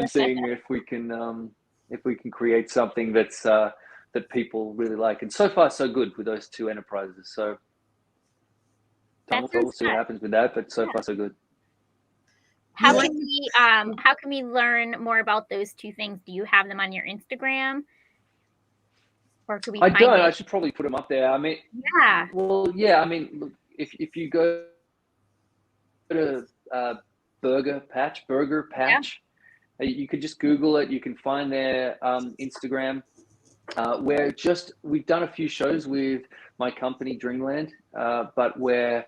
seeing if we can create something that's that people really like. And so far, so good with those two enterprises. So we'll see what happens with that. But so far, so good. How can we learn more about those two things? Do you have them on your Instagram? Or could we I don't. I should probably put them up there. I mean, yeah. Well, yeah. I mean, look, if you go to Burger Patch, you could just Google it. You can find their Instagram. We've done a few shows with my company Dreamland, but we're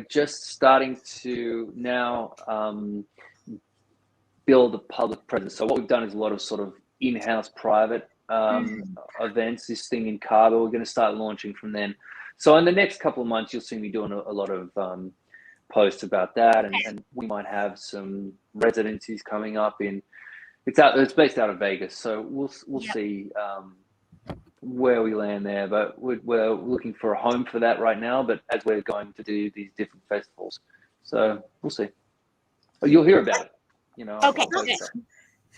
just starting to now build a public presence. So what we've done is a lot of sort of in-house private events. This thing in Cabo, we're going to start launching from then. So in the next couple of months, you'll see me doing a lot of posts about that, and we might have some residencies coming up it's based out of Vegas, so we'll see where we land there, but we're looking for a home for that right now, but as we're going to do these different festivals, so we'll see. But you'll hear about it, Okay.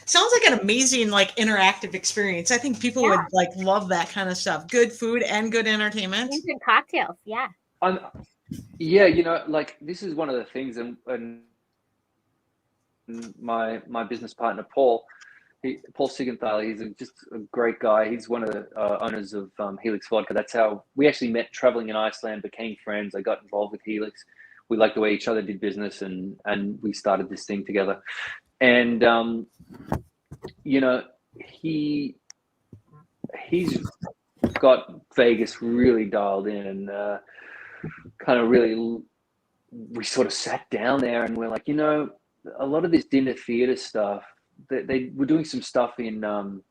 Sounds like an amazing interactive experience. I think people would love that kind of stuff. Good food and good entertainment. And good cocktails, yeah. This is one of the things, and my business partner Paul Siegenthaler, he's just a great guy. He's one of the owners of Helix Vodka. That's how we actually met traveling in Iceland, became friends. I got involved with Helix. We liked the way each other did business, and we started this thing together. And he's got Vegas really dialed in, and we sort of sat down there and we're like, a lot of this dinner theater stuff, they were doing some stuff in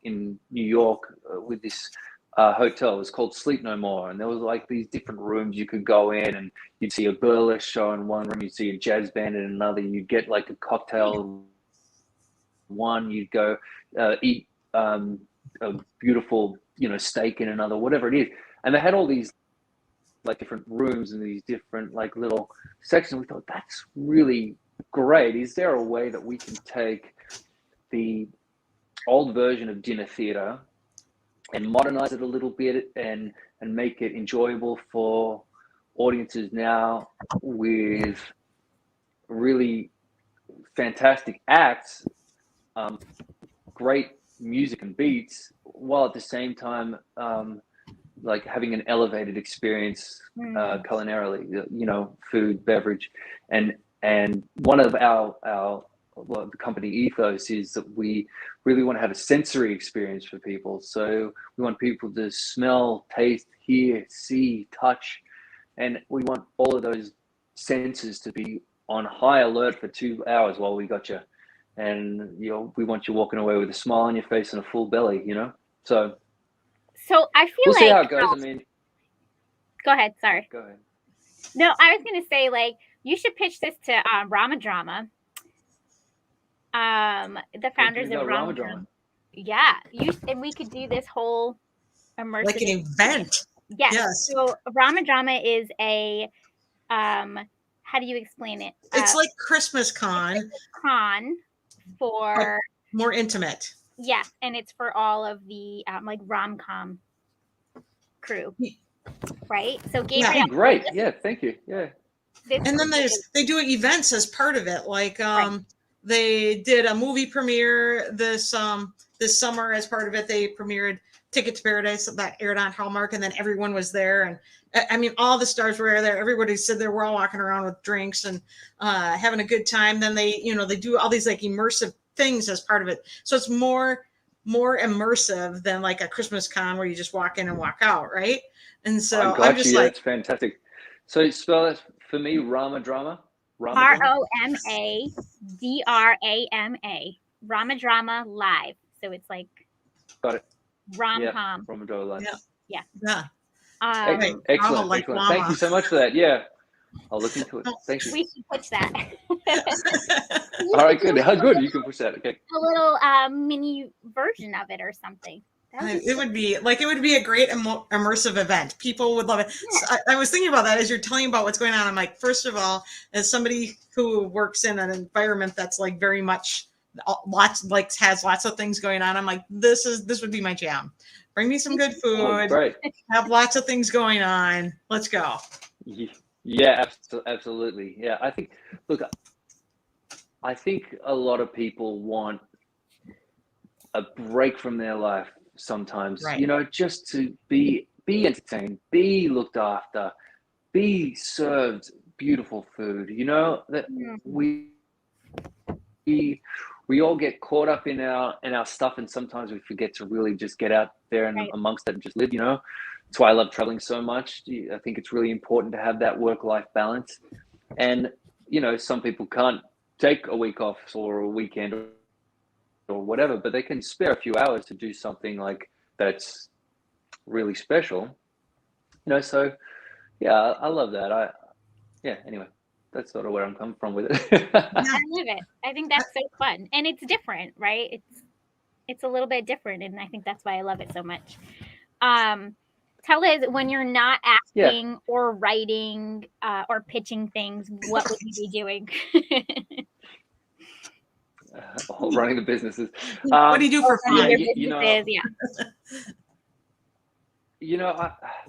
New York with this hotel. It was called Sleep No More, and there was these different rooms you could go in, and you'd see a burlesque show in one room, you'd see a jazz band in another, you'd get a cocktail one, you'd go eat a beautiful steak in another, whatever it is. And they had all these different rooms and these different little sections. We thought, that's really great. Is there a way that we can take the old version of dinner theater and modernize it a little bit and make it enjoyable for audiences now with really fantastic acts, great music and beats, while at the same time having an elevated experience culinarily, food, beverage, and one of the company ethos is that we really want to have a sensory experience for people. So we want people to smell, taste, hear, see, touch, and we want all of those senses to be on high alert for 2 hours while we got you. And we want you walking away with a smile on your face and a full belly, So I feel we'll see how it goes. I mean, go ahead. Sorry. Go ahead. No, I was going to say you should pitch this to Rom-Drama. The founders of Rom-Drama. Yeah, and we could do this whole immersive an event. Yes. So Rom-Drama is a how do you explain it? It's like Christmas con for more intimate. Yeah, and it's for all of the rom-com crew, right? So Gabriel, yeah, great. Yeah, thank you. Yeah. And then they do events as part of it, They did a movie premiere this summer. As part of it, they premiered Ticket to Paradise that aired on Hallmark, and then everyone was there. And I mean, all the stars were there. Everybody said there. We're all walking around with drinks and having a good time. Then they do all these like immersive things as part of it. So it's more immersive than like a Christmas con where you just walk in and walk out, right? And so I'm just like, that's fantastic. So spell it for me, Rom-Drama. Romadrama. Rom-Drama live. So it's like Got it. rom-com. Rom-Drama live. Yeah. Excellent. Like Excellent. Thank you so much for that. Yeah. I'll look into it. Thank you. We should push that. All right, good. How good? You can push that. Okay. A little mini version of it or something. It would be a great immersive event. People would love it. Yeah. So I was thinking about that as you're telling about what's going on. I'm like, first of all, as somebody who works in an environment that's like very much has lots of things going on, I'm like, this would be my jam. Bring me some good food. Oh, great. Have lots of things going on. Let's go. Yeah, absolutely. Yeah, I think a lot of people want a break from their life sometimes, right. Just to be entertained, be looked after, be served beautiful food, that we all get caught up in our stuff, and sometimes we forget to really just get out there and amongst it and just live, That's why I love traveling so much. I think it's really important to have that work-life balance. And, some people can't take a week off or a weekend or whatever, but they can spare a few hours to do something like that's really special. So yeah, I love that. Anyway, that's sort of where I'm coming from with it. I love it. I think that's so fun. And it's different, right? It's a little bit different, and I think that's why I love it so much. Tell us, when you're not acting or writing or pitching things, what would you be doing? Running the businesses. What do you do for fun? I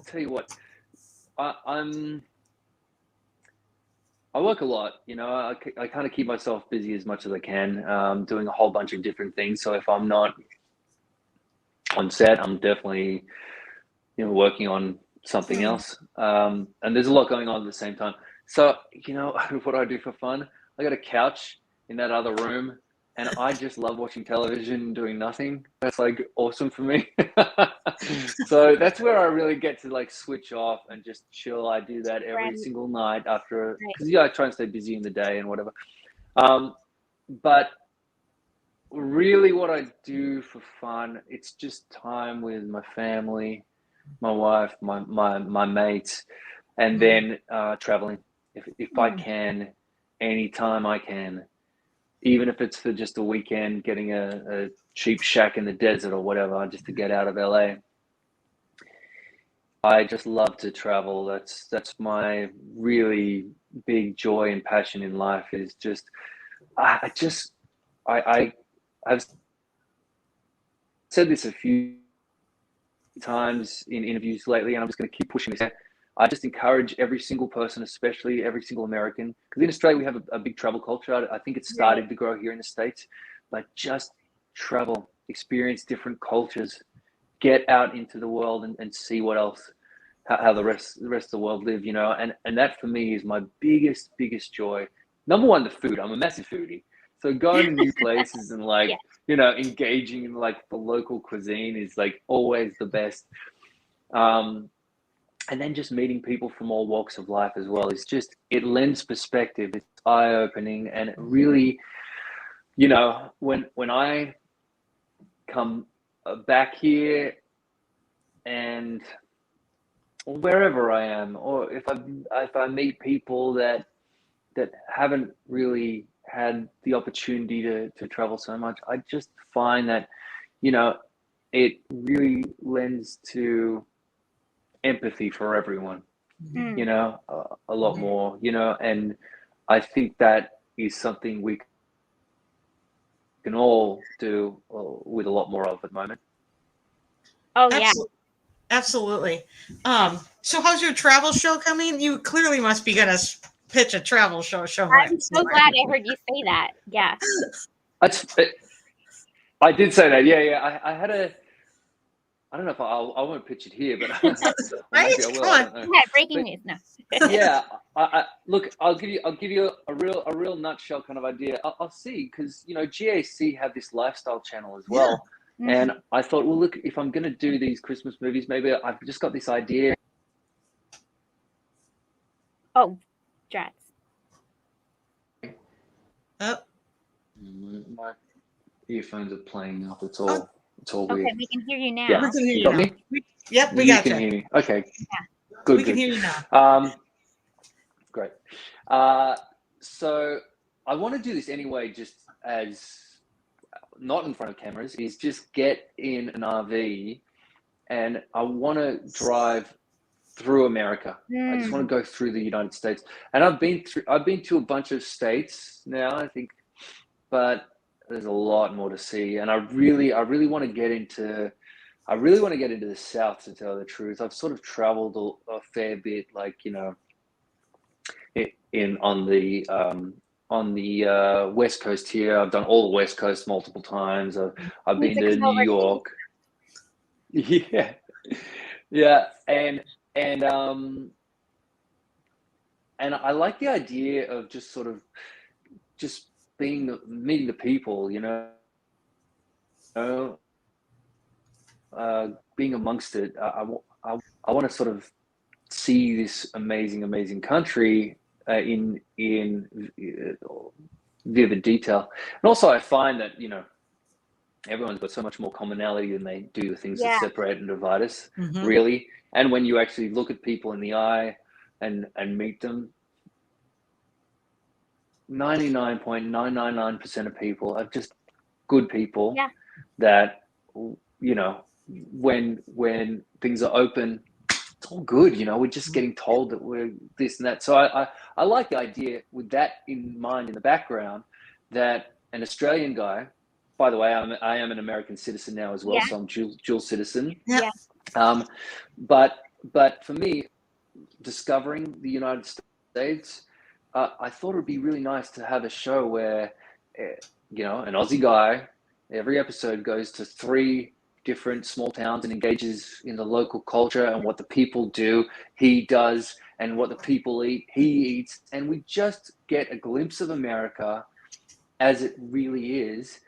tell you what, I work a lot. I kind of keep myself busy as much as I can, doing a whole bunch of different things. So if I'm not on set, I'm definitely working on something else. And there's a lot going on at the same time. So, what I do for fun, I got a couch in that other room, and I just love watching television, doing nothing. That's like awesome for me. So that's where I really get to like switch off and just chill. I do that every single night after, because I try and stay busy in the day and whatever. But really what I do for fun, it's just time with my family, my wife, my mates, and then traveling if I can, anytime I can, even if it's for just a weekend, getting a cheap shack in the desert or whatever, just to get out of LA. I just love to travel. That's my really big joy and passion in life, is just I've said this a few times in interviews lately, and I'm just going to keep pushing this. I just encourage every single person, especially every single American, because in Australia we have a big travel culture. I think it started to grow here in the States, but just travel, experience different cultures, get out into the world and see what else, how the rest of the world live, and that for me is my biggest joy. Number one, the food. I'm a massive foodie. So going to new places and engaging in like the local cuisine is like always the best. And then just meeting people from all walks of life as well. It's just, it lends perspective. It's eye-opening, and it really, when I come back here and wherever I am, or if I meet people that haven't really had the opportunity to travel so much, I just find that, it really lends to empathy for everyone, a lot more, and I think that is something we can all do with a lot more of at the moment. Oh yeah, absolutely. So how's your travel show coming? You clearly must be gonna pitch a travel show. I'm so glad I heard you say that. Yeah. I did say that. Yeah. I had a. I don't know if I won't pitch it here, but maybe I will. I don't know. Yeah, breaking news. No. Yeah, look, I'll give you a real nutshell kind of idea. I'll see, because GAC have this lifestyle channel as well, and I thought, well, look, if I'm going to do these Christmas movies, maybe I've just got this idea. Oh, Drats. Oh. My earphones are playing up. It's all weird. Okay, we can hear you now. Yeah, we can hear you got now. me? Yep, we got you. You can hear me. Okay. Yeah. Good. We can hear you now. Great. So I want to do this anyway, just as not in front of cameras, is just get in an RV, and I want to drive through America. I just want to go through the United States, and I've been to a bunch of states now, I think, but there's a lot more to see, and I really want to get into the South, to tell the truth. I've sort of traveled a fair bit, like, on the West Coast here. I've done all the West Coast multiple times. I've been to New York. Yeah, and I like the idea of just sort of just meeting the people, being amongst it. I want to sort of see this amazing country in vivid detail. And also I find that, everyone's got so much more commonality than they do the things that separate and divide us, really. And when you actually look at people in the eye and meet them, 99.999% of people are just good people that, when things are open, it's all good. We're just getting told that we're this and that. So I like the idea, with that in mind in the background, that an Australian guy, by the way, I am an American citizen now as well, so I'm dual citizen. Yeah. But for me, discovering the United States, I thought it would be really nice to have a show where, an Aussie guy, every episode goes to 3 different small towns and engages in the local culture and what the people do, he does, and what the people eat, he eats. And we just get a glimpse of America as it really is.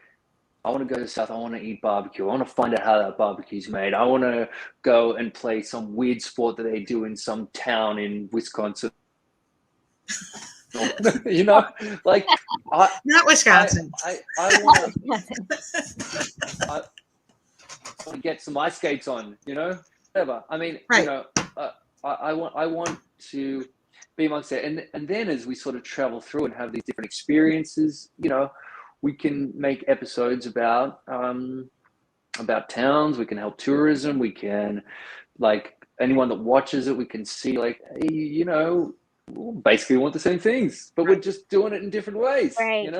I want to go to the South. I want to eat barbecue. I want to find out how that barbecue's made. I want to go and play some weird sport that they do in some town in Wisconsin. Like, not Wisconsin. I want to get some ice skates on, whatever. I mean, right. I want to be amongst it, and then as we sort of travel through and have these different experiences, we can make episodes about towns. We can help tourism. We can, like, anyone that watches it, we can see, like, hey, we basically want the same things, but we're just doing it in different ways, Right.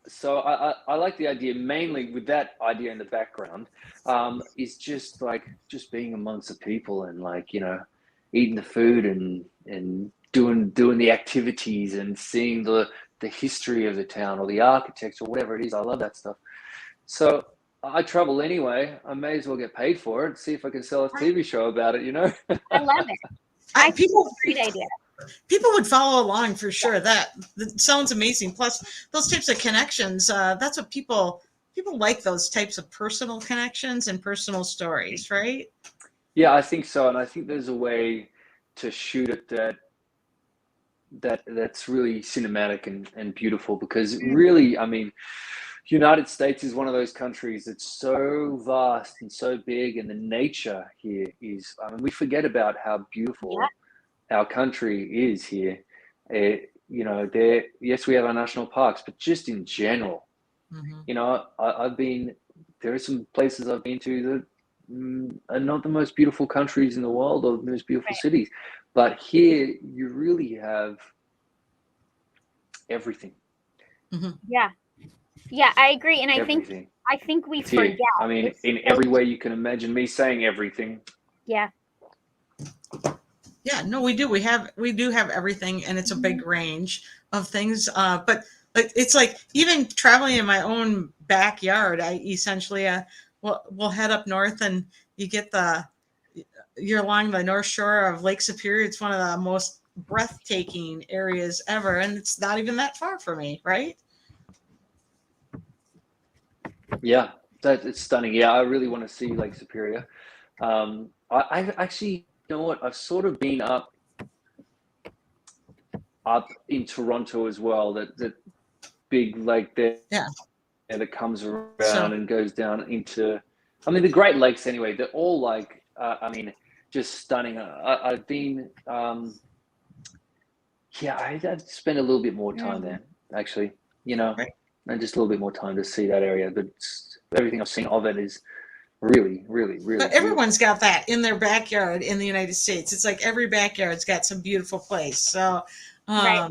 So I like the idea, mainly with that idea in the background, is just being amongst the people and, like, eating the food and doing the activities and seeing the history of the town or the architecture or whatever it is. I love that stuff. So I travel anyway. I may as well get paid for it. See if I can sell a TV show about it. I love it. Great idea. People would follow along for sure. That sounds amazing. Plus, those types of connections. That's what people like, those types of personal connections and personal stories, right? Yeah, I think so, and I think there's a way to shoot it that's really cinematic and beautiful, because really, I mean, United States is one of those countries that's so vast and so big, and the nature here is, I mean, we forget about how beautiful our country is here. Yes, we have our national parks, but just in general, there are some places I've been to that are not the most beautiful countries in the world or the most beautiful cities, but here you really have everything. Yeah, I agree, and Everything. I think we forget. I mean, in every way you can imagine, me saying everything. Yeah. Yeah, no, we do. We do have everything, and it's a big range of things. But it's like even traveling in my own backyard, I essentially will head up north, and you're along the north shore of Lake Superior. It's one of the most breathtaking areas ever, and it's not even that far from me, right? Yeah, it's stunning. Yeah, I really want to see Lake Superior. I actually, you know what? I've sort of been up in Toronto as well. That big lake there, that comes around and goes down into. I mean, the Great Lakes anyway. They're all like, I mean, just stunning. I've been, yeah, I'd spend a little bit more time there actually. You know, and just a little bit more time to see that area. But everything I've seen of it is really, really, really. But everyone's got that in their backyard in the United States. It's like every backyard's got some beautiful place. So, right.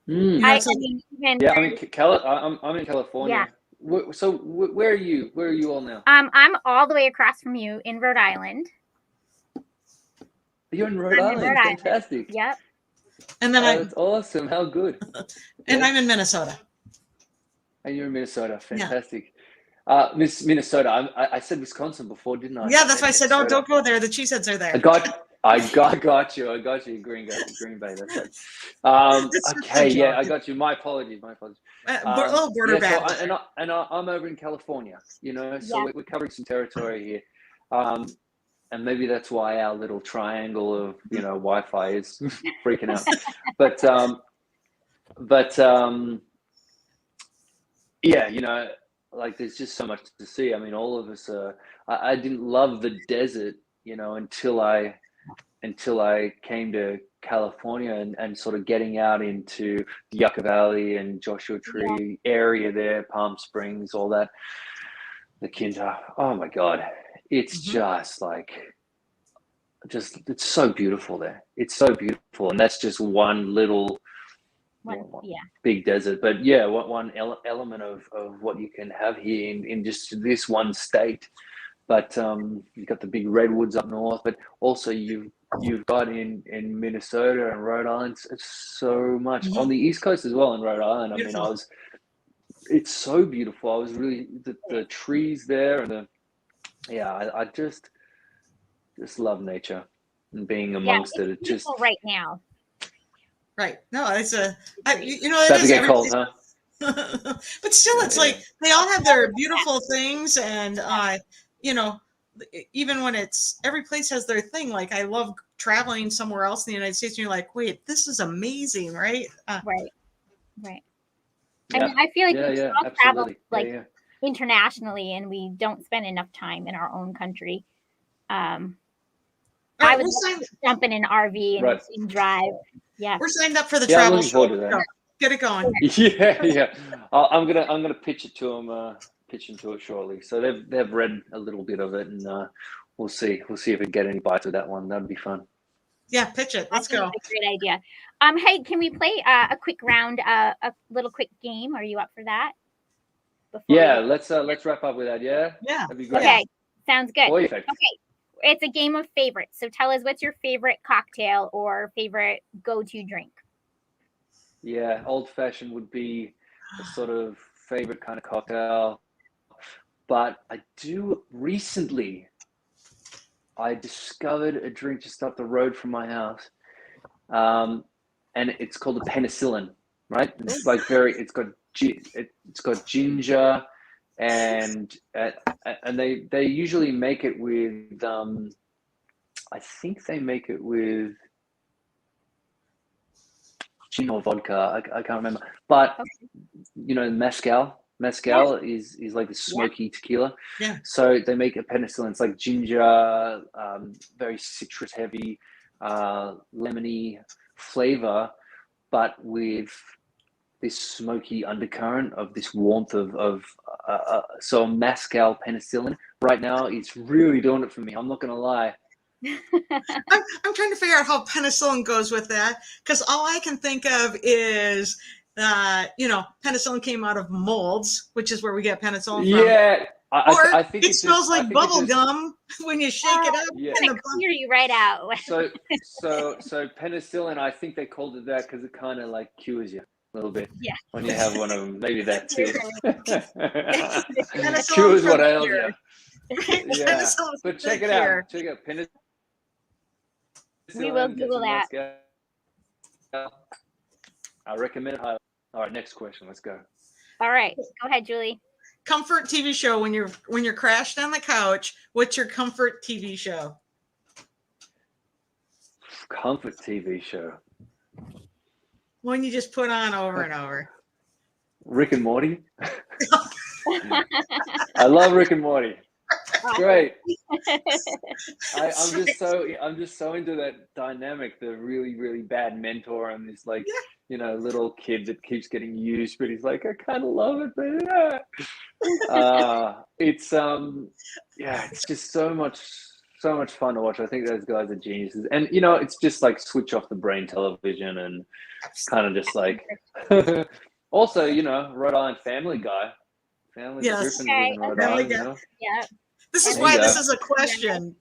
Mm. I mean, yeah, I'm in California. Yeah. So where are you? Where are you all now? I'm all the way across from you in Rhode Island. You're in Rhode Island. Fantastic. Yep. And then that's awesome. How good. And I'm in Minnesota. And you're in Minnesota. Fantastic. Yeah. Minnesota. I said Wisconsin before, didn't I? Yeah, that's why I said, oh, don't go there. The cheeseheads are there. I got you. Green Bay. That's right. Okay. Yeah, I got you. My apologies. Little border battle. So I'm over in California. You know, so we're covering some territory here. And maybe that's why our little triangle of, you know, Wi-Fi is freaking out. But yeah, you know, like there's just so much to see. I mean, all of us I didn't love the desert, you know, until I came to California and sort of getting out into the Yucca Valley and Joshua Tree area there, Palm Springs, all that. The Kinta. Oh my God. It's just like, it's so beautiful there. It's so beautiful. And that's just one little big desert. But yeah, one element of what you can have here in just this one state. But you've got the big redwoods up north, but also you've got in Minnesota and Rhode Island, it's so much. On the East Coast as well in Rhode Island. Beautiful. I mean, it's so beautiful. I was really, the trees there and I just love nature and being amongst it. It's just right now. Right. No, it's you know, it is get cold, huh? But still, it's like they all have their beautiful things, and you know, even when every place has their thing. Like I love traveling somewhere else in the United States, and you're like, wait, this is amazing, right? Right. I mean, I feel like we all travel internationally, and we don't spend enough time in our own country. I would jump in an RV and drive. Yeah, we're signed up for the travel show. Get it going. Yeah. I'm gonna pitch it to them. Pitch into it shortly. So they've read a little bit of it, and we'll see if we can get any bites with that one. That'd be fun. Yeah, pitch it. Let's go. That's a great idea. Hey, can we play a quick round, a little quick game? Are you up for that? Let's wrap up with that. Yeah. That'd be great. Okay, sounds good. Okay, it's a game of favorites. So tell us, what's your favorite cocktail or favorite go-to drink? Yeah, old fashioned would be a sort of favorite kind of cocktail. But I discovered a drink just up the road from my house. And it's called a penicillin, right? It's like it's got ginger and they usually make it with I think they make it with gin or vodka. I can't remember, but you know, mezcal is like the smoky tequila. Yeah. So they make a penicillin. It's like ginger, very citrus heavy, lemony flavor, but with this smoky undercurrent of this warmth of so mezcal penicillin right now, it's really doing it for me. I'm not gonna lie. I'm trying to figure out how penicillin goes with that, because all I can think of is you know, penicillin came out of molds, which is where we get penicillin from. I think it smells like bubble gum when you shake it up. Yeah. It's gonna clear you right out. So penicillin, I think they called it that because it kind of like cures you a little bit. Yeah. When you have one of them, maybe that too. Penicillin Cures for what the ails cure. you. Yeah. Penicillin But for check the it cure. out. Check out penicillin. We will Get Google some that. Moscow. I recommend it highly. All right, next question. Let's go. All right, go ahead, Julie. Comfort TV show when you're crashed on the couch. What's your comfort TV show? Comfort TV show. One you just put on over and over. Rick and Morty. I love Rick and Morty. Great. I'm just so into that dynamic, the really, really bad mentor and this like, little kid that keeps getting used, but he's like, I kind of love it, but it's just so much fun to watch. I think those guys are geniuses. And it's just like switch off the brain television and kind of just like also, Rhode Island Family Guy. Yes. Okay. In Rhode Island, Yeah. This is why this is a question.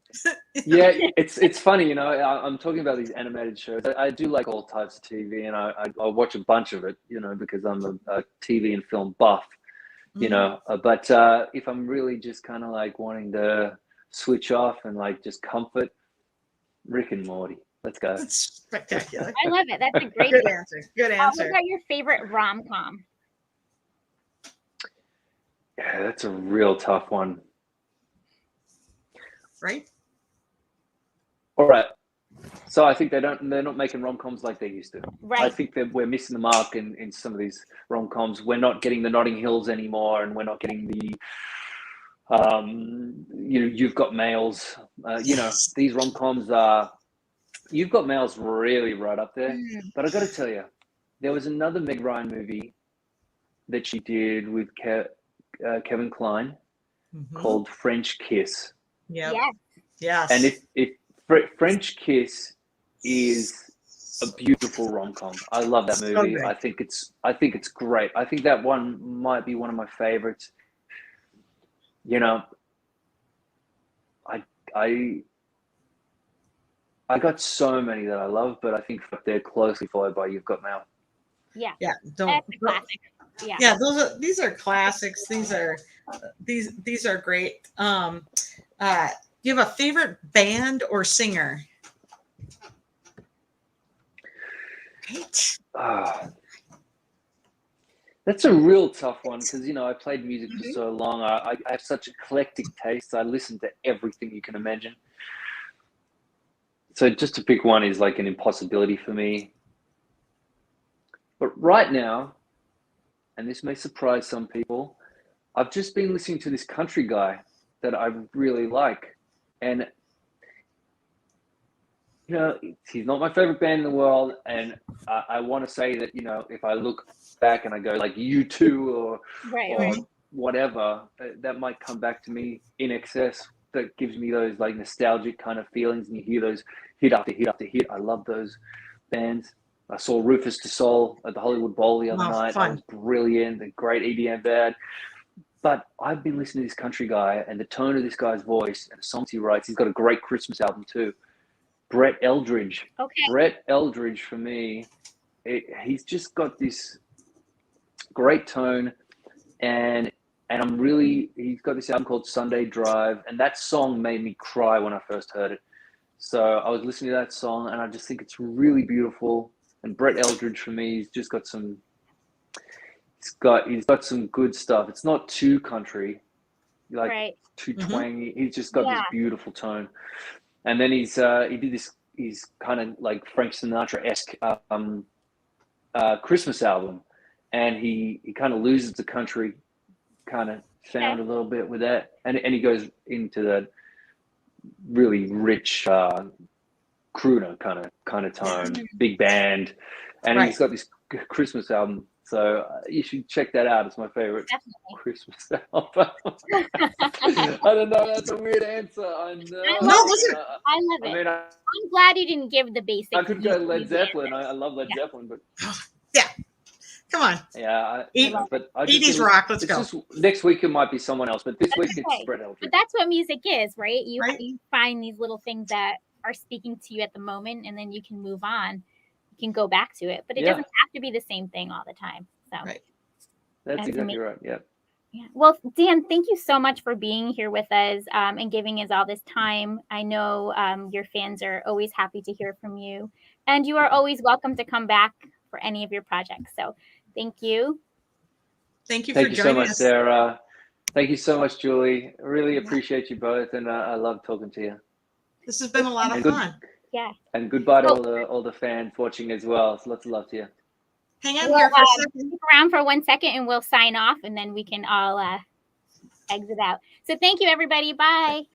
Yeah, it's funny, I'm talking about these animated shows. I do like all types of TV, and I watch a bunch of it, because I'm a TV and film buff, But if I'm really just kind of like wanting to switch off and like just comfort, Rick and Morty. Let's go. That's spectacular. I love it. That's a great Good answer. Good answer. What about your favorite rom-com? Yeah, that's a real tough one. Right? All right. So I think they're not making rom-coms like they used to. Right. I think that we're missing the mark in some of these rom-coms. We're not getting the Notting Hills anymore, and we're not getting the You've Got Mails. These rom-coms are You've Got Mails really right up there. But I got to tell you, there was another Meg Ryan movie that she did with Kevin Kline called French Kiss. Yep. Yes. Yes. And if French Kiss is a beautiful rom-com. I love that movie. I think it's great. I think that one might be one of my favorites. I got so many that I love, but I think they're closely followed by You've Got Mail. Yeah. Yeah. That's a classic. Yeah. Yeah, these are classics. These are great. Do you have a favorite band or singer? Right. That's a real tough one because I played music for so long. I have such eclectic tastes. I listen to everything you can imagine. So just to pick one is like an impossibility for me. But right now, and this may surprise some people, I've just been listening to this country guy that I really like. And, he's not my favorite band in the world. And I want to say that, if I look back and I go like U2 or whatever, that might come back to me in excess. That gives me those like nostalgic kind of feelings. And you hear those hit after hit after hit. I love those bands. I saw Rufus Du Sol at the Hollywood Bowl the other night. That was brilliant. A great EDM band. But I've been listening to this country guy and the tone of this guy's voice and the songs he writes. He's got a great Christmas album too. Brett Eldridge. Okay. Brett Eldridge for me, he's just got this great tone, and he's got this album called Sunday Drive, and that song made me cry when I first heard it. So I was listening to that song, and I just think it's really beautiful. And Brett Eldridge for me, he's just got some. He's got some good stuff. It's not too country, like too twangy. He's just got this beautiful tone. And then he's kind of like Frank Sinatra-esque Christmas album, and he kind of loses the country kind of sound a little bit with that, and he goes into that really rich crooner kind of tone, big band, and he's got this Christmas album. So you should check that out. It's my favorite Christmas album. I don't know. That's a weird answer. I know. I love it. I mean, I'm glad you didn't give the basics. I could go Led Zeppelin. I love Led Zeppelin, but yeah. Come on. Yeah, but I 80s rock. Let's go. Just, next week it might be someone else, but this week it's Brett Eldredge. But that's what music is, right? You find these little things that are speaking to you at the moment, and then you can move on. You can go back to it, but it doesn't have to be the same thing all the time. So that's exactly right. Yeah. Well, Dan, thank you so much for being here with us and giving us all this time. I know your fans are always happy to hear from you, and you are always welcome to come back for any of your projects. So thank you. Thank you for joining us. Thank you so much, Sarah. Thank you so much, Julie. I really appreciate you both, and I love talking to you. This has been a lot of fun. Yeah. And goodbye to all the fans watching as well. It's lots of love to you. Hang on here for a second. Stick around for 1 second and we'll sign off, and then we can all exit out. So thank you, everybody. Bye.